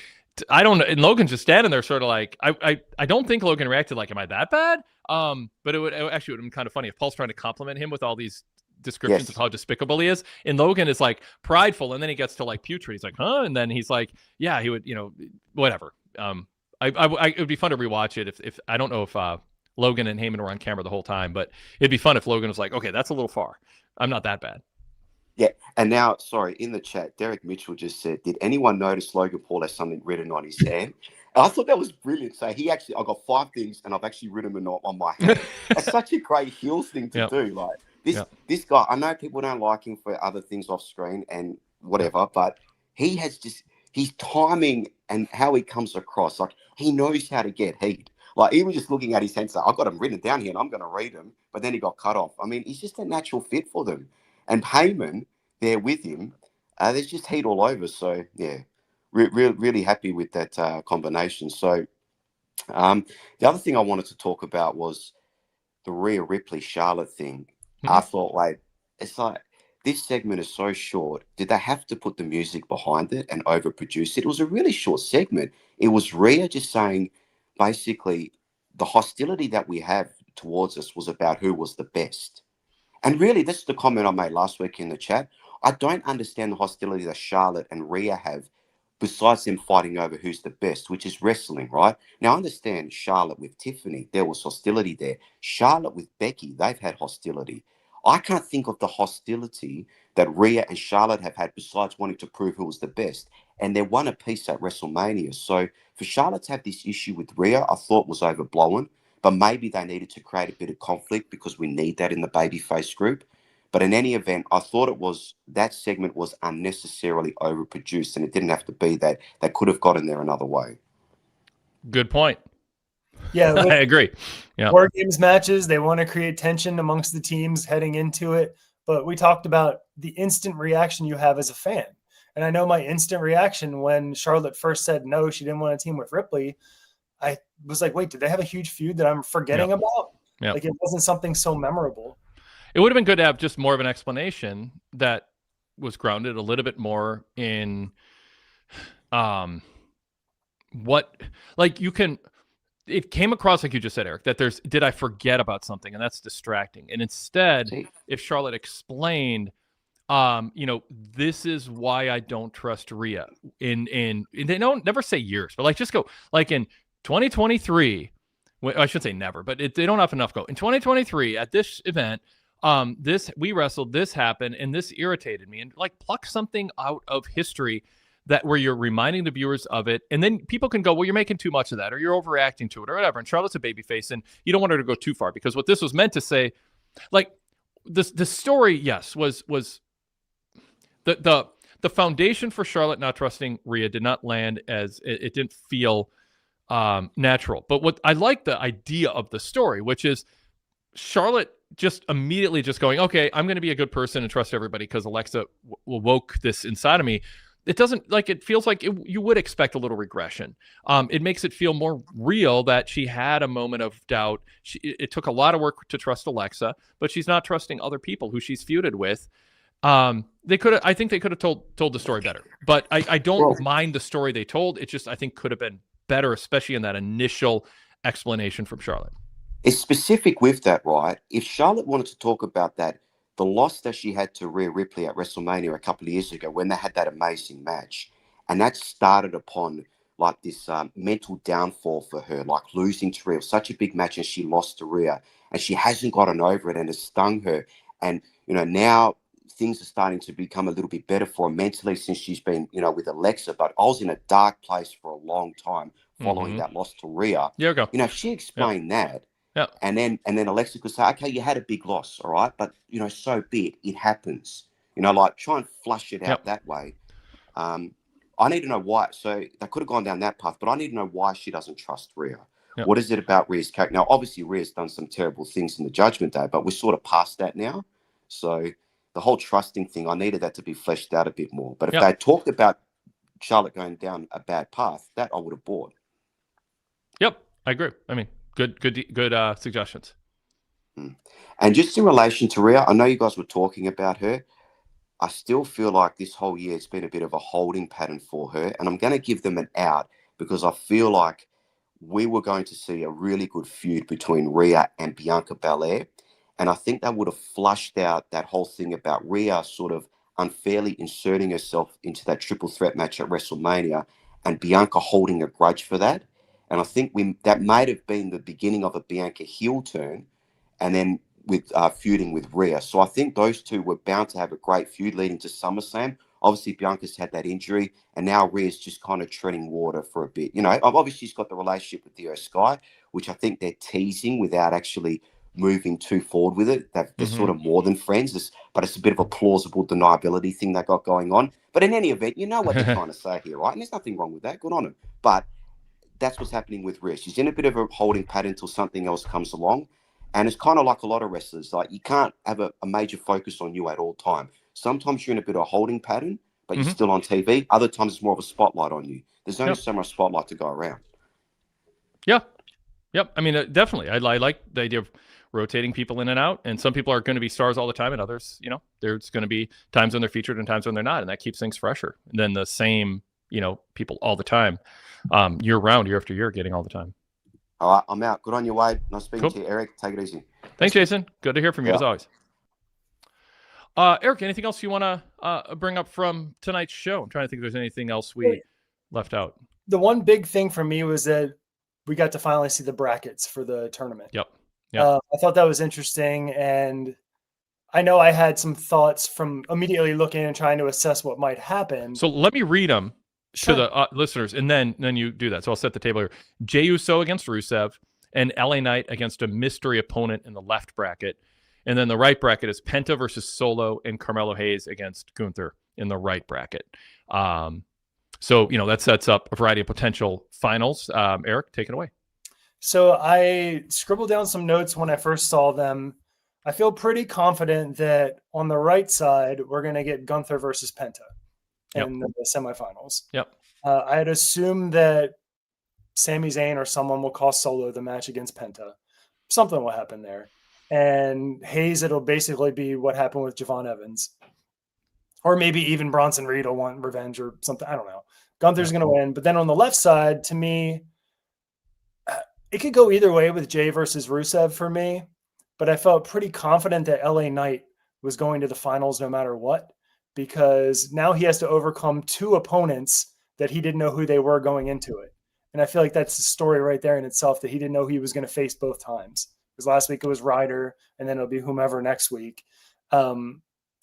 I don't know. And Logan's just standing there sort of like, I don't think Logan reacted like, am I that bad? But it would have been kind of funny if Paul's trying to compliment him with all these descriptions of how despicable he is, and Logan is like prideful, and then he gets to like putrid. He's like, huh? And then he's like, yeah, he would, whatever. It would be fun to rewatch it if I don't know if Logan and Heyman were on camera the whole time, but it'd be fun if Logan was like, okay, that's a little far. I'm not that bad. Yeah, and now, sorry, in the chat, Derek Mitchell just said, did anyone notice Logan Paul has something written on his hand? I thought that was brilliant. So I got 5 things, and I've actually written them on my hand. It's such a great heels thing to do. Like, this guy, I know people don't like him for other things off screen and whatever, but he has just his timing and how he comes across, like he knows how to get heat. Like even just looking at his hands, I've got him written down here and I'm going to read them, but then he got cut off. I mean, he's just a natural fit for them. And Heyman there with him, there's just heat all over. So yeah, really happy with that combination. So the other thing I wanted to talk about was the Rhea Ripley Charlotte thing. I thought, it's like this segment is so short. Did they have to put the music behind it and overproduce it? It was a really short segment. It was Rhea just saying, basically, the hostility that we have towards us was about who was the best. And really, that's the comment I made last week in the chat. I don't understand the hostility that Charlotte and Rhea have, besides them fighting over who's the best, which is wrestling, right? Now, I understand Charlotte with Tiffany, there was hostility there. Charlotte with Becky, they've had hostility. I can't think of the hostility that Rhea and Charlotte have had besides wanting to prove who was the best. And they're one apiece at WrestleMania. So for Charlotte to have this issue with Rhea, I thought was overblown. But maybe they needed to create a bit of conflict because we need that in the babyface group. But in any event, I thought that segment was unnecessarily overproduced, and it didn't have to be that. They could have gotten there another way. Good point. Yeah, I agree. Yeah. War Games matches, they want to create tension amongst the teams heading into it. But we talked about the instant reaction you have as a fan. And I know my instant reaction when Charlotte first said no, she didn't want to team with Ripley. I was like, wait, did they have a huge feud that I'm forgetting about? Yeah. Like it wasn't something so memorable. It would have been good to have just more of an explanation that was grounded a little bit more in what, like, you can, it came across like you just said, Eric, that did I forget about something? And that's distracting. And instead, if Charlotte explained, this is why I don't trust Rhea in they don't never say years, but like, just go like in 2023, I should say never, but they don't have enough go in 2023 at this event. We wrestled, this happened, and this irritated me, and like pluck something out of history that where you're reminding the viewers of it, and then people can go, well, you're making too much of that, or you're overreacting to it, or whatever. And Charlotte's a babyface, and you don't want her to go too far, because what this was meant to say, like the story, yes, was the foundation for Charlotte not trusting Rhea did not land as it didn't feel natural. But what I like the idea of the story, which is Charlotte just immediately just going, okay, I'm going to be a good person and trust everybody because Alexa woke this inside of me. It doesn't, like, it feels like you would expect a little regression. It makes it feel more real that she had a moment of doubt. It took a lot of work to trust Alexa, but she's not trusting other people who she's feuded with. I think they could have told the story better, but I don't mind the story they told. It just, I think, could have been better, especially in that initial explanation from Charlotte. It's specific with that, right? If Charlotte wanted to talk about that, the loss that she had to Rhea Ripley at WrestleMania a couple of years ago when they had that amazing match, and that started upon like this mental downfall for her, like losing to Rhea, such a big match, and she lost to Rhea, and she hasn't gotten over it, and it's stung her. And, now things are starting to become a little bit better for her mentally since she's been, with Alexa. But I was in a dark place for a long time following that loss to Rhea. There you go. If she explained that, Yep. and then Alexa could say, okay, you had a big loss, all right, but so be it. It happens. Like try and flush it out that way. I need to know why. So they could have gone down that path, but I need to know why she doesn't trust Rhea. Yep. What is it about Rhea's character? Now, obviously, Rhea's done some terrible things in the Judgment Day, but we're sort of past that now. So the whole trusting thing, I needed that to be fleshed out a bit more. But if they talked about Charlotte going down a bad path, that I would have bought. Yep, I agree. I mean, good suggestions. And just in relation to Rhea, I know you guys were talking about her. I still feel like this whole year it's been a bit of a holding pattern for her, and I'm going to give them an out because I feel like we were going to see a really good feud between Rhea and Bianca Belair, and I think that would have flushed out that whole thing about Rhea sort of unfairly inserting herself into that triple threat match at WrestleMania and Bianca holding a grudge for that. And I think that might have been the beginning of a Bianca heel turn, and then with feuding with Rhea. So I think those two were bound to have a great feud leading to SummerSlam. Obviously, Bianca's had that injury, and now Rhea's just kind of treading water for a bit. Obviously she's got the relationship with Io Sky, which I think they're teasing without actually moving too forward with it. They're sort of more than friends, but it's a bit of a plausible deniability thing they got going on. But in any event, you know what they're trying to say here, right? And there's nothing wrong with that. Good on them. But that's what's happening with Rhea. She's in a bit of a holding pattern until something else comes along. And it's kind of like a lot of wrestlers. Like, you can't have a major focus on you at all time. Sometimes you're in a bit of a holding pattern, but you're still on TV. Other times it's more of a spotlight on you. There's only so much spotlight to go around. Yeah. Yep. I mean, definitely. I like the idea of rotating people in and out. And some people are going to be stars all the time, and others, there's going to be times when they're featured and times when they're not. And that keeps things fresher than the same, people all the time, year round, year after year, getting all the time. All right, I'm out. Good on you, Wade. Nice speaking to you, Eric. Take it easy. Thanks, Jason. Good to hear from you, as always. Eric, anything else you want to bring up from tonight's show? I'm trying to think if there's anything else we left out. The one big thing for me was that we got to finally see the brackets for the tournament. Yep. I thought that was interesting, and I know I had some thoughts from immediately looking and trying to assess what might happen. So let me read them to the listeners, and then you do that. So I'll set the table here. Jey Uso against Rusev, and LA Knight against a mystery opponent in the left bracket. And then the right bracket is Penta versus Solo and Carmelo Hayes against Gunther in the right bracket. So, that sets up a variety of potential finals. Eric, take it away. So I scribbled down some notes when I first saw them. I feel pretty confident that on the right side, we're going to get Gunther versus Penta in the semifinals. Yep. I had assumed that Sami Zayn or someone will cost Solo the match against Penta. Something will happen there. And Hayes, it'll basically be what happened with Javon Evans. Or maybe even Bronson Reed will want revenge or something. I don't know. Gunther's going to win. But then on the left side, to me, it could go either way with Jay versus Rusev for me. But I felt pretty confident that LA Knight was going to the finals no matter what, because now he has to overcome 2 opponents that he didn't know who they were going into it. And I feel like that's the story right there in itself, that he didn't know he was going to face both times. Because last week it was Ryder, and then it'll be whomever next week.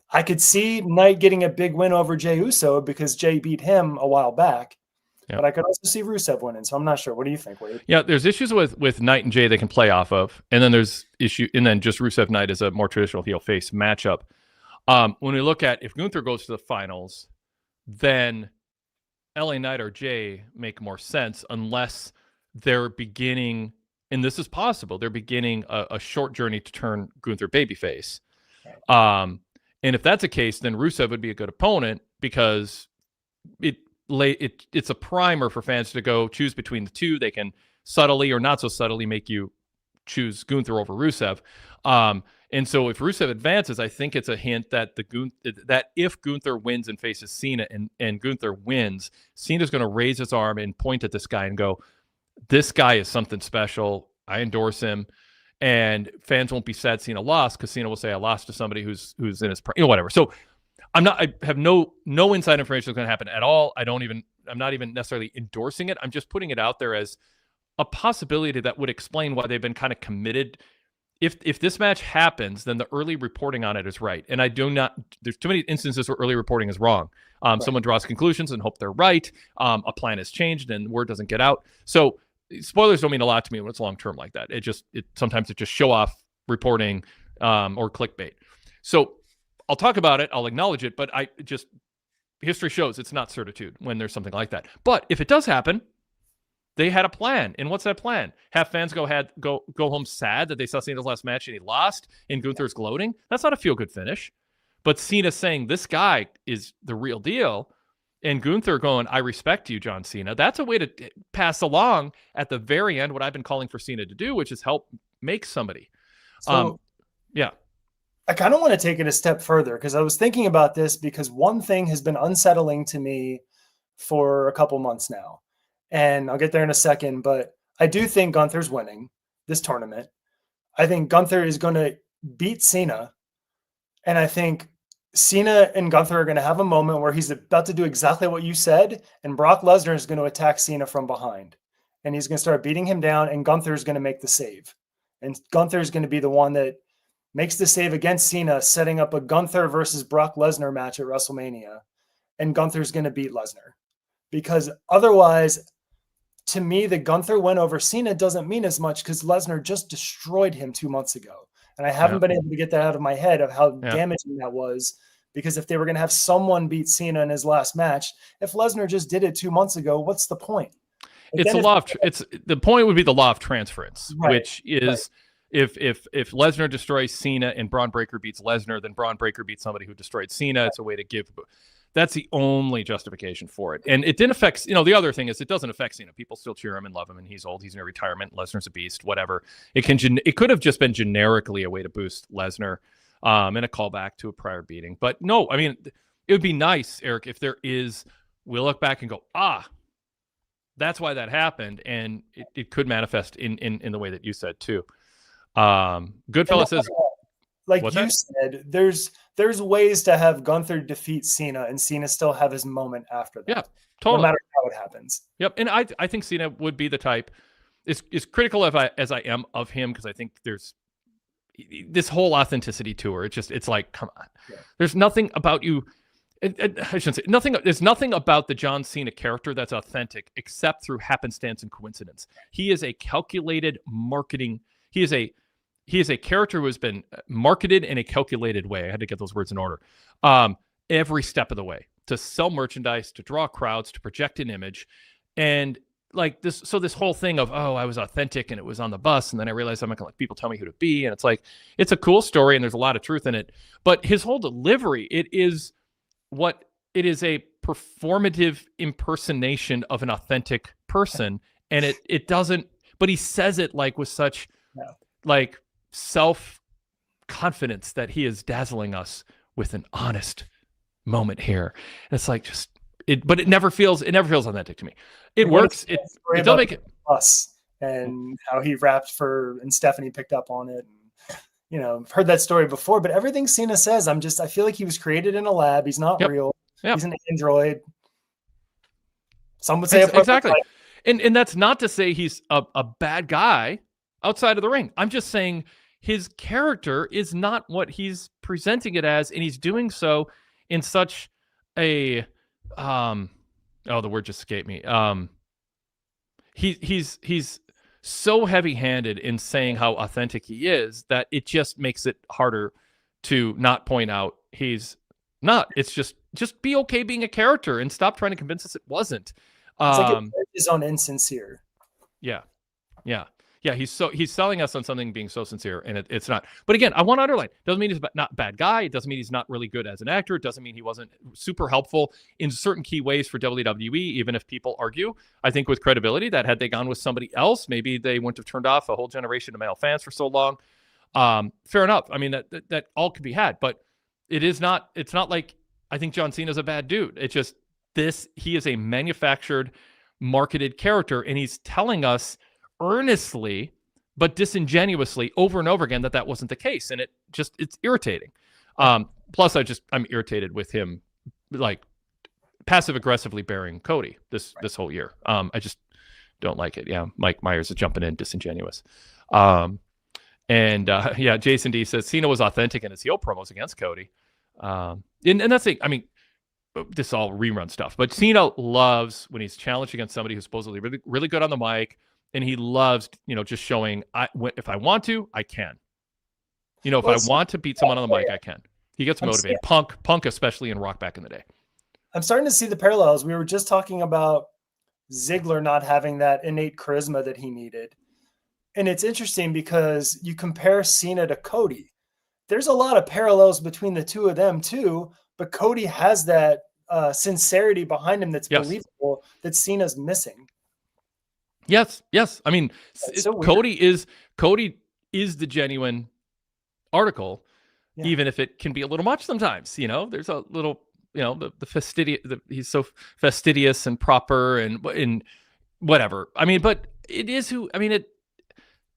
I could see Knight getting a big win over Jey Uso because Jay beat him a while back. But I could also see Rusev winning, so I'm not sure. What do you think, Wade? Yeah, there's issues with Knight and Jay they can play off of, and then there's just Rusev Knight is a more traditional heel face matchup. When we look at if Gunther goes to the finals, then LA Knight or Jay make more sense unless they're beginning, and this is possible, they're beginning a short journey to turn Gunther babyface. And if that's the case, then Rusev would be a good opponent because it's a primer for fans to go choose between the two. They can subtly or not so subtly make you choose Gunther over Rusev. And so if Rusev advances, I think it's a hint that that if Gunther wins and faces Cena and Gunther wins, Cena's going to raise his arm and point at this guy and go, this guy is something special. I endorse him. And fans won't be sad Cena lost because Cena will say, I lost to somebody who's in his, whatever. So I have no inside information that's going to happen at all. I'm not even necessarily endorsing it. I'm just putting it out there as a possibility that would explain why they've been kind of committed. If this match happens, then the early reporting on it is right. And there's too many instances where early reporting is wrong. Right. Someone draws conclusions and hope they're right. A plan has changed and word doesn't get out. So spoilers don't mean a lot to me when it's long-term like that. Sometimes it's just show off reporting or clickbait. So I'll talk about it. I'll acknowledge it, but history shows it's not certitude when there's something like that. But if it does happen, they had a plan. And what's that plan? Have fans go home sad that they saw Cena's last match and he lost and Gunther's gloating? That's not a feel-good finish. But Cena saying this guy is the real deal and Gunther going, I respect you, John Cena. That's a way to pass along at the very end what I've been calling for Cena to do, which is help make somebody. So, yeah. I kind of want to take it a step further because I was thinking about this because one thing has been unsettling to me for a couple months now. And I'll get there in a second, but I do think Gunther's winning this tournament. I think Gunther is going to beat Cena. And I think Cena and Gunther are going to have a moment where he's about to do exactly what you said. And Brock Lesnar is going to attack Cena from behind. And he's going to start beating him down. And Gunther is going to make the save. And Gunther is going to be the one that makes the save against Cena, setting up a Gunther versus Brock Lesnar match at WrestleMania. And Gunther's going to beat Lesnar. Because otherwise, to me, the Gunther win over Cena doesn't mean as much because Lesnar just destroyed him 2 months ago. And I haven't been able to get that out of my head of how damaging that was. Because if they were going to have someone beat Cena in his last match, if Lesnar just did it 2 months ago, what's the point? The point would be the law of transference, right, which is if Lesnar destroys Cena and Braun Breaker beats Lesnar, then Braun Breaker beats somebody who destroyed Cena. It's a way to give. That's the only justification for it. And it didn't affect, the other thing is it doesn't affect Cena. People still cheer him and love him, and he's old. He's in retirement. Lesnar's a beast, whatever. It could have just been generically a way to boost Lesnar and a callback to a prior beating. But no, I mean, it would be nice, Eric, if we'll look back and go, that's why that happened. And it could manifest in the way that you said too. Goodfellas says, like you said, there's ways to have Gunther defeat Cena and Cena still have his moment after that. Yeah, totally. No matter how it happens. Yep. And I think Cena would be the type, is critical as I am of him, because I think there's this whole authenticity tour. It's like, come on. Yeah. There's nothing about you. I shouldn't say nothing. There's nothing about the John Cena character that's authentic except through happenstance and coincidence. He is a calculated marketing. He is a character who has been marketed in a calculated way. I had to get those words in order. Every step of the way, to sell merchandise, to draw crowds, to project an image. And like this, so this whole thing of, I was authentic and it was on the bus. And then I realized I'm not gonna let people tell me who to be. And it's like, it's a cool story and there's a lot of truth in it, but his whole delivery, it is a performative impersonation of an authentic person. And it doesn't, but he says it like with such like self-confidence that he is dazzling us with an honest moment here. And it's like but it never feels authentic to me. It works. It doesn't make it us and how he rapped and Stephanie picked up on it. And, I've heard that story before, but everything Cena says, I feel like he was created in a lab. He's not real. He's an android. Some would say exactly. And that's not to say he's a bad guy outside of the ring. I'm just saying his character is not what he's presenting it as, and he's doing so in such a the word just escaped me. He's so heavy-handed in saying how authentic he is that it just makes it harder to not point out he's not. It's just be okay being a character and stop trying to convince us it wasn't. It's like it's on insincere. Yeah. He's selling us on something being so sincere, and it's not. But again, I want to underline: doesn't mean he's not a bad guy. It doesn't mean he's not really good as an actor. It doesn't mean he wasn't super helpful in certain key ways for WWE. Even if people argue, I think with credibility that had they gone with somebody else, maybe they wouldn't have turned off a whole generation of male fans for so long. Fair enough. I mean that all could be had, but it's not like I think John Cena's a bad dude. It's just he is a manufactured, marketed character, and he's telling us earnestly but disingenuously over and over again that wasn't the case, and it's irritating. Plus I'm irritated with him like passive aggressively burying Cody this whole year. I just don't like it. Mike Myers is jumping in, disingenuous. Jason D says Cena was authentic in his heel promos against Cody, and that's it. I mean, this is all rerun stuff, but Cena loves when he's challenged against somebody who's supposedly really, really good on the mic, and he loves, just showing if I want to, I can. If I want to beat someone on the mic, I can. He gets motivated. Punk especially in Rock back in the day. I'm starting to see the parallels. We were just talking about Ziggler not having that innate charisma that he needed. And it's interesting because you compare Cena to Cody. There's a lot of parallels between the two of them too, but Cody has that sincerity behind him that's believable that Cena's missing. Yes. I mean, so Cody is the genuine article, even if it can be a little much sometimes. There's a little, the fastidious. He's so fastidious and proper and whatever. I mean, but it is who. I mean,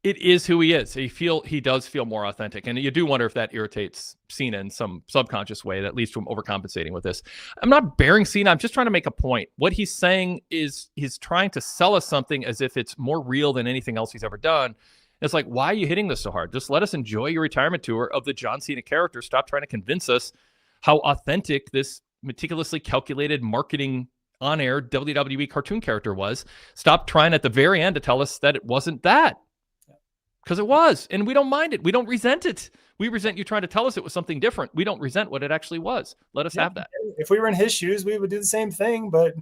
it is who he is. He does feel more authentic, and you do wonder if that irritates Cena in some subconscious way, that leads to him overcompensating with this. I'm not bearing Cena. I'm just trying to make a point. What he's saying is he's trying to sell us something as if it's more real than anything else he's ever done. It's like, why are you hitting this so hard? Just let us enjoy your retirement tour of the John Cena character. Stop trying to convince us how authentic this meticulously calculated marketing on-air WWE cartoon character was. Stop trying at the very end to tell us that it wasn't that. Because it was, and we don't mind it. We don't resent it. We resent you trying to tell us it was something different. We don't resent what it actually was. Let us have that. If we were in his shoes, we would do the same thing. But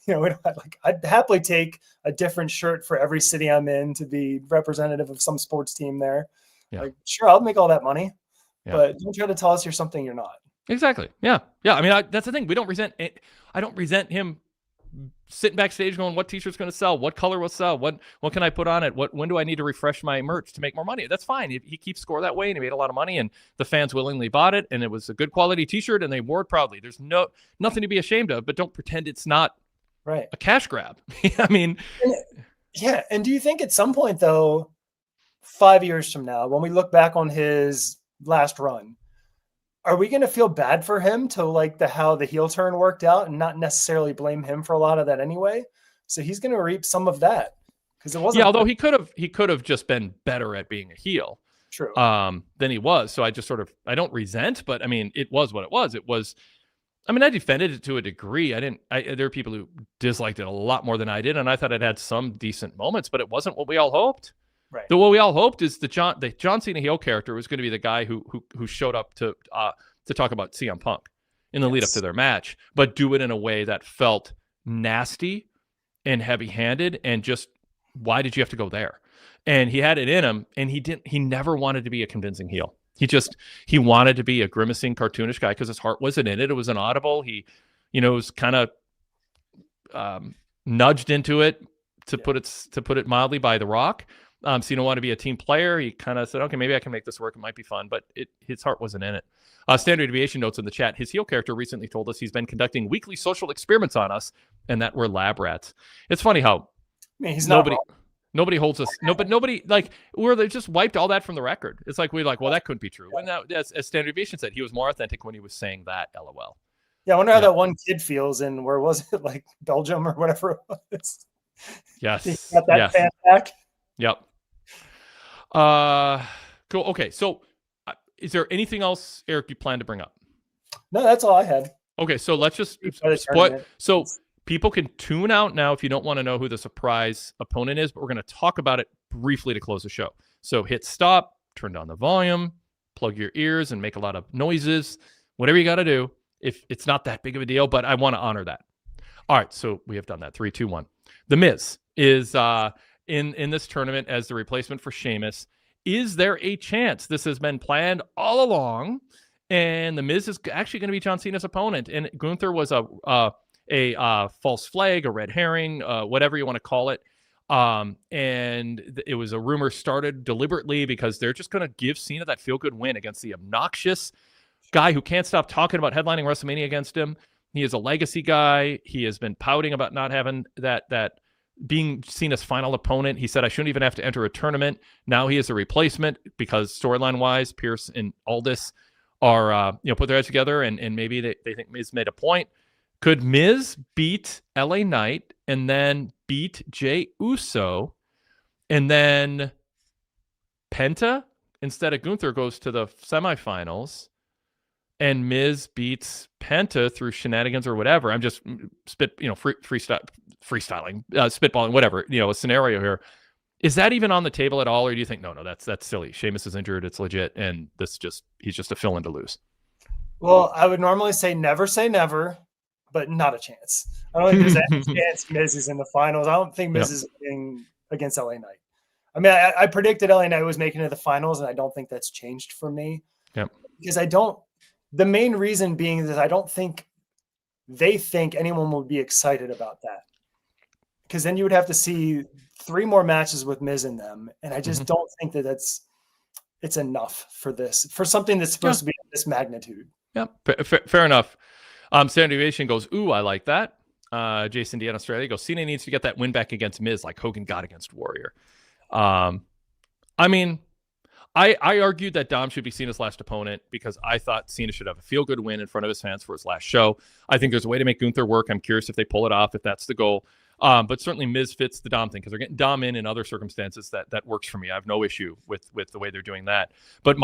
I'd happily take a different shirt for every city I'm in to be representative of some sports team there. Yeah. Sure, I'll make all that money, but don't try to tell us you're something you're not. Exactly. Yeah. I mean, that's the thing. We don't resent it. I don't resent him sitting backstage going, what t-shirt's going to sell? What color will sell? What can I put on it? When do I need to refresh my merch to make more money? That's fine. He keeps score that way, and he made a lot of money, and the fans willingly bought it, and it was a good quality t-shirt, and they wore it proudly. There's nothing to be ashamed of, but don't pretend it's not a cash grab. I mean, and do you think at some point though, 5 years from now, when we look back on his last run, are we going to feel bad for him to how the heel turn worked out and not necessarily blame him for a lot of that anyway? So he's going to reap some of that because it wasn't. Yeah, although he could have just been better at being a heel. True. Than he was. So I just I don't resent, but I mean, it was what it was. It was. I mean, I defended it to a degree. There are people who disliked it a lot more than I did, and I thought it had some decent moments, but it wasn't what we all hoped. Right. What we all hoped is the John Cena heel character was going to be the guy who showed up to talk about CM Punk in the lead up to their match, but do it in a way that felt nasty and heavy-handed, and just why did you have to go there? And he had it in him, and he never wanted to be a convincing heel. He wanted to be a grimacing, cartoonish guy because his heart wasn't in it. It was inaudible. He, was kind of nudged into it, to put it mildly, by The Rock. Cena wanted to be a team player. He kind of said, okay, maybe I can make this work. It might be fun, but his heart wasn't in it. Standard Deviation notes in the chat, his heel character recently told us he's been conducting weekly social experiments on us and that we're lab rats. It's funny how he's nobody holds us. No, but nobody, they just wiped all that from the record. It's like, well, that couldn't be true. And that, as Standard Deviation said, he was more authentic when he was saying that, LOL. Yeah, I wonder how that one kid feels, and where was it, like Belgium or whatever it was? Yes. He got that fan back. Yep. Cool. Okay, so is there anything else, Eric, you plan to bring up? No, that's all I had. Okay, so let's just spoil. So people can tune out now if you don't want to know who the surprise opponent is, but we're going to talk about it briefly to close the show. So hit stop, turn down the volume, plug your ears, and make a lot of noises. Whatever you got to do. If it's not that big of a deal, but I want to honor that. All right, so we have done that. 3, 2, 1. The Miz is in this tournament as the replacement for Sheamus. Is there a chance this has been planned all along, and the Miz is actually going to be John Cena's opponent? And Gunther was a false flag, a red herring, whatever you want to call it. And it was a rumor started deliberately because they're just going to give Cena that feel-good win against the obnoxious guy who can't stop talking about headlining WrestleMania against him. He is a legacy guy. He has been pouting about not having that being Cena's final opponent. He said, I shouldn't even have to enter a tournament. Now he is a replacement because storyline wise, Pierce and Aldis are, put their heads together and maybe they think Miz made a point. Could Miz beat LA Knight and then beat Jey Uso, and then Penta instead of Gunther goes to the semifinals, and Miz beats Penta through shenanigans or whatever? I'm just freestyling, spitballing, whatever, a scenario here. Is that even on the table at all, or do you think no, that's silly? Sheamus is injured, it's legit, and he's just a fill-in to lose. Well, I would normally say never, but not a chance. I don't think there's any chance Miz is in the finals. I don't think Miz is winning against LA Knight. I mean, I predicted LA Knight was making it to the finals, and I don't think that's changed for me. Yep. Because the main reason being that I don't think they think anyone would be excited about that. Because then you would have to see 3 more matches with Miz in them. And I just don't think that it's enough for something that's supposed to be of this magnitude. Yeah, fair enough. Standard Deviation goes, ooh, I like that. Jason D in Australia goes, Cena needs to get that win back against Miz like Hogan got against Warrior. I mean, I argued that Dom should be Cena's last opponent because I thought Cena should have a feel-good win in front of his fans for his last show. I think there's a way to make Gunther work. I'm curious if they pull it off, if that's the goal. But certainly Miz fits the Dom thing because they're getting Dom in other circumstances that works for me. I have no issue with the way they're doing that. But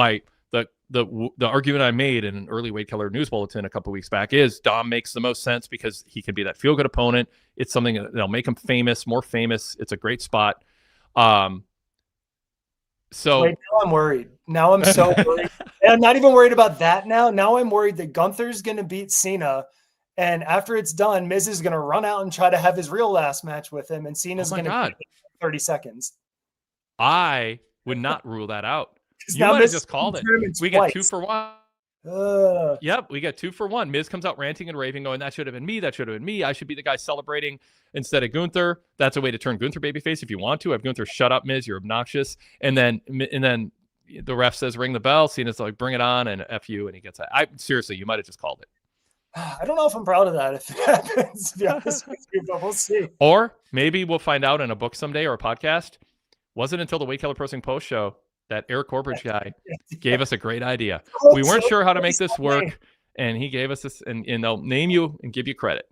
the argument I made in an early Wade Keller news bulletin a couple weeks back is Dom makes the most sense because he can be that feel-good opponent. It's something that'll make him more famous. It's a great spot. So wait, now I'm worried. Now I'm so worried. And I'm not even worried about that now. Now I'm worried that Gunther's going to beat Cena. And after it's done, Miz is going to run out and try to have his real last match with him. And Cena's going to beat him in 30 seconds. I would not rule that out. You might have just called it. We get 2 for 1. Yep, we get 2 for 1. Miz comes out ranting and raving, going, that should have been me. That should have been me. I should be the guy celebrating instead of Gunther. That's a way to turn Gunther babyface if you want to. Have Gunther shut up, Miz. You're obnoxious. And then the ref says, ring the bell. Cena's like, bring it on, and F you. And he gets seriously, you might have just called it. I don't know if I'm proud of that if it happens, to be honest with you, but we'll see. Or maybe we'll find out in a book someday or a podcast. Wasn't until the Wade Keller Pro Wrestling Post show that Eric Corbridge guy gave us a great idea. We weren't sure how to make this work, and he gave us this, and they'll name you and give you credit.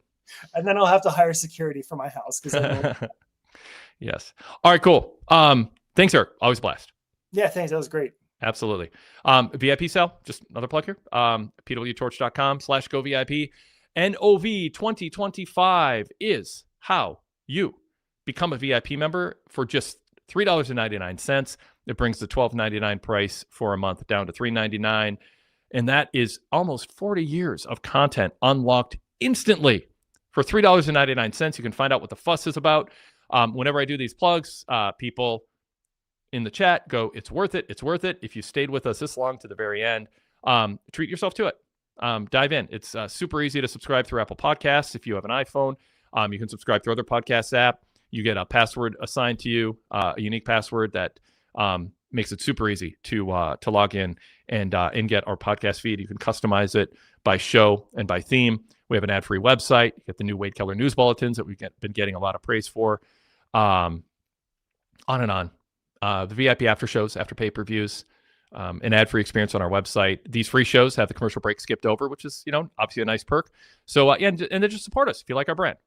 And then I'll have to hire security for my house. Yes. All right, cool. Thanks, Eric. Always a blast. Yeah, thanks. That was great. Absolutely. VIP sale, just another plug here. PWTorch.com/GoVIP. NOV 2025 is how you become a VIP member for just $3.99. It brings the $12.99 price for a month down to $3.99. And that is almost 40 years of content unlocked instantly for $3.99. You can find out what the fuss is about. Whenever I do these plugs, people in the chat go, it's worth it. It's worth it. If you stayed with us this long to the very end, treat yourself to it. Dive in. It's super easy to subscribe through Apple Podcasts. If you have an iPhone, you can subscribe through other podcast app. You get a password assigned to you, a unique password that makes it super easy to log in and get our podcast feed. You can customize it by show and by theme. We have an ad-free website. You get the new Wade Keller news bulletins that we've been getting a lot of praise for. On and on. The VIP after shows, after pay-per-views, an ad-free experience on our website. These free shows have the commercial break skipped over, which is, obviously a nice perk. So, and then just support us if you like our brand.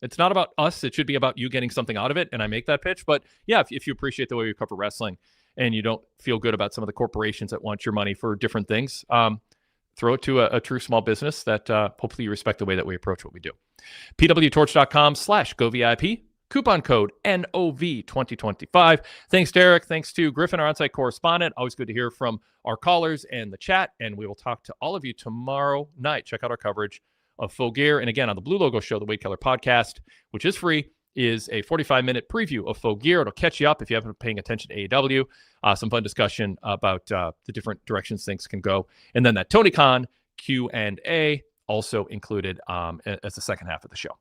It's not about us. It should be about you getting something out of it. And I make that pitch. But yeah, if you appreciate the way we cover wrestling and you don't feel good about some of the corporations that want your money for different things, throw it to a true small business that hopefully you respect the way that we approach what we do. PWTorch.com/GoVIP. Coupon code NOV2025. Thanks, Derek. Thanks to Griffin, our on-site correspondent. Always good to hear from our callers and the chat. And we will talk to all of you tomorrow night. Check out our coverage of Full Gear. And again, on the Blue Logo Show, the Wade Keller podcast, which is free, is a 45-minute preview of Full Gear. It'll catch you up if you haven't been paying attention to AEW. Some fun discussion about the different directions things can go. And then that Tony Khan Q&A also included as the second half of the show.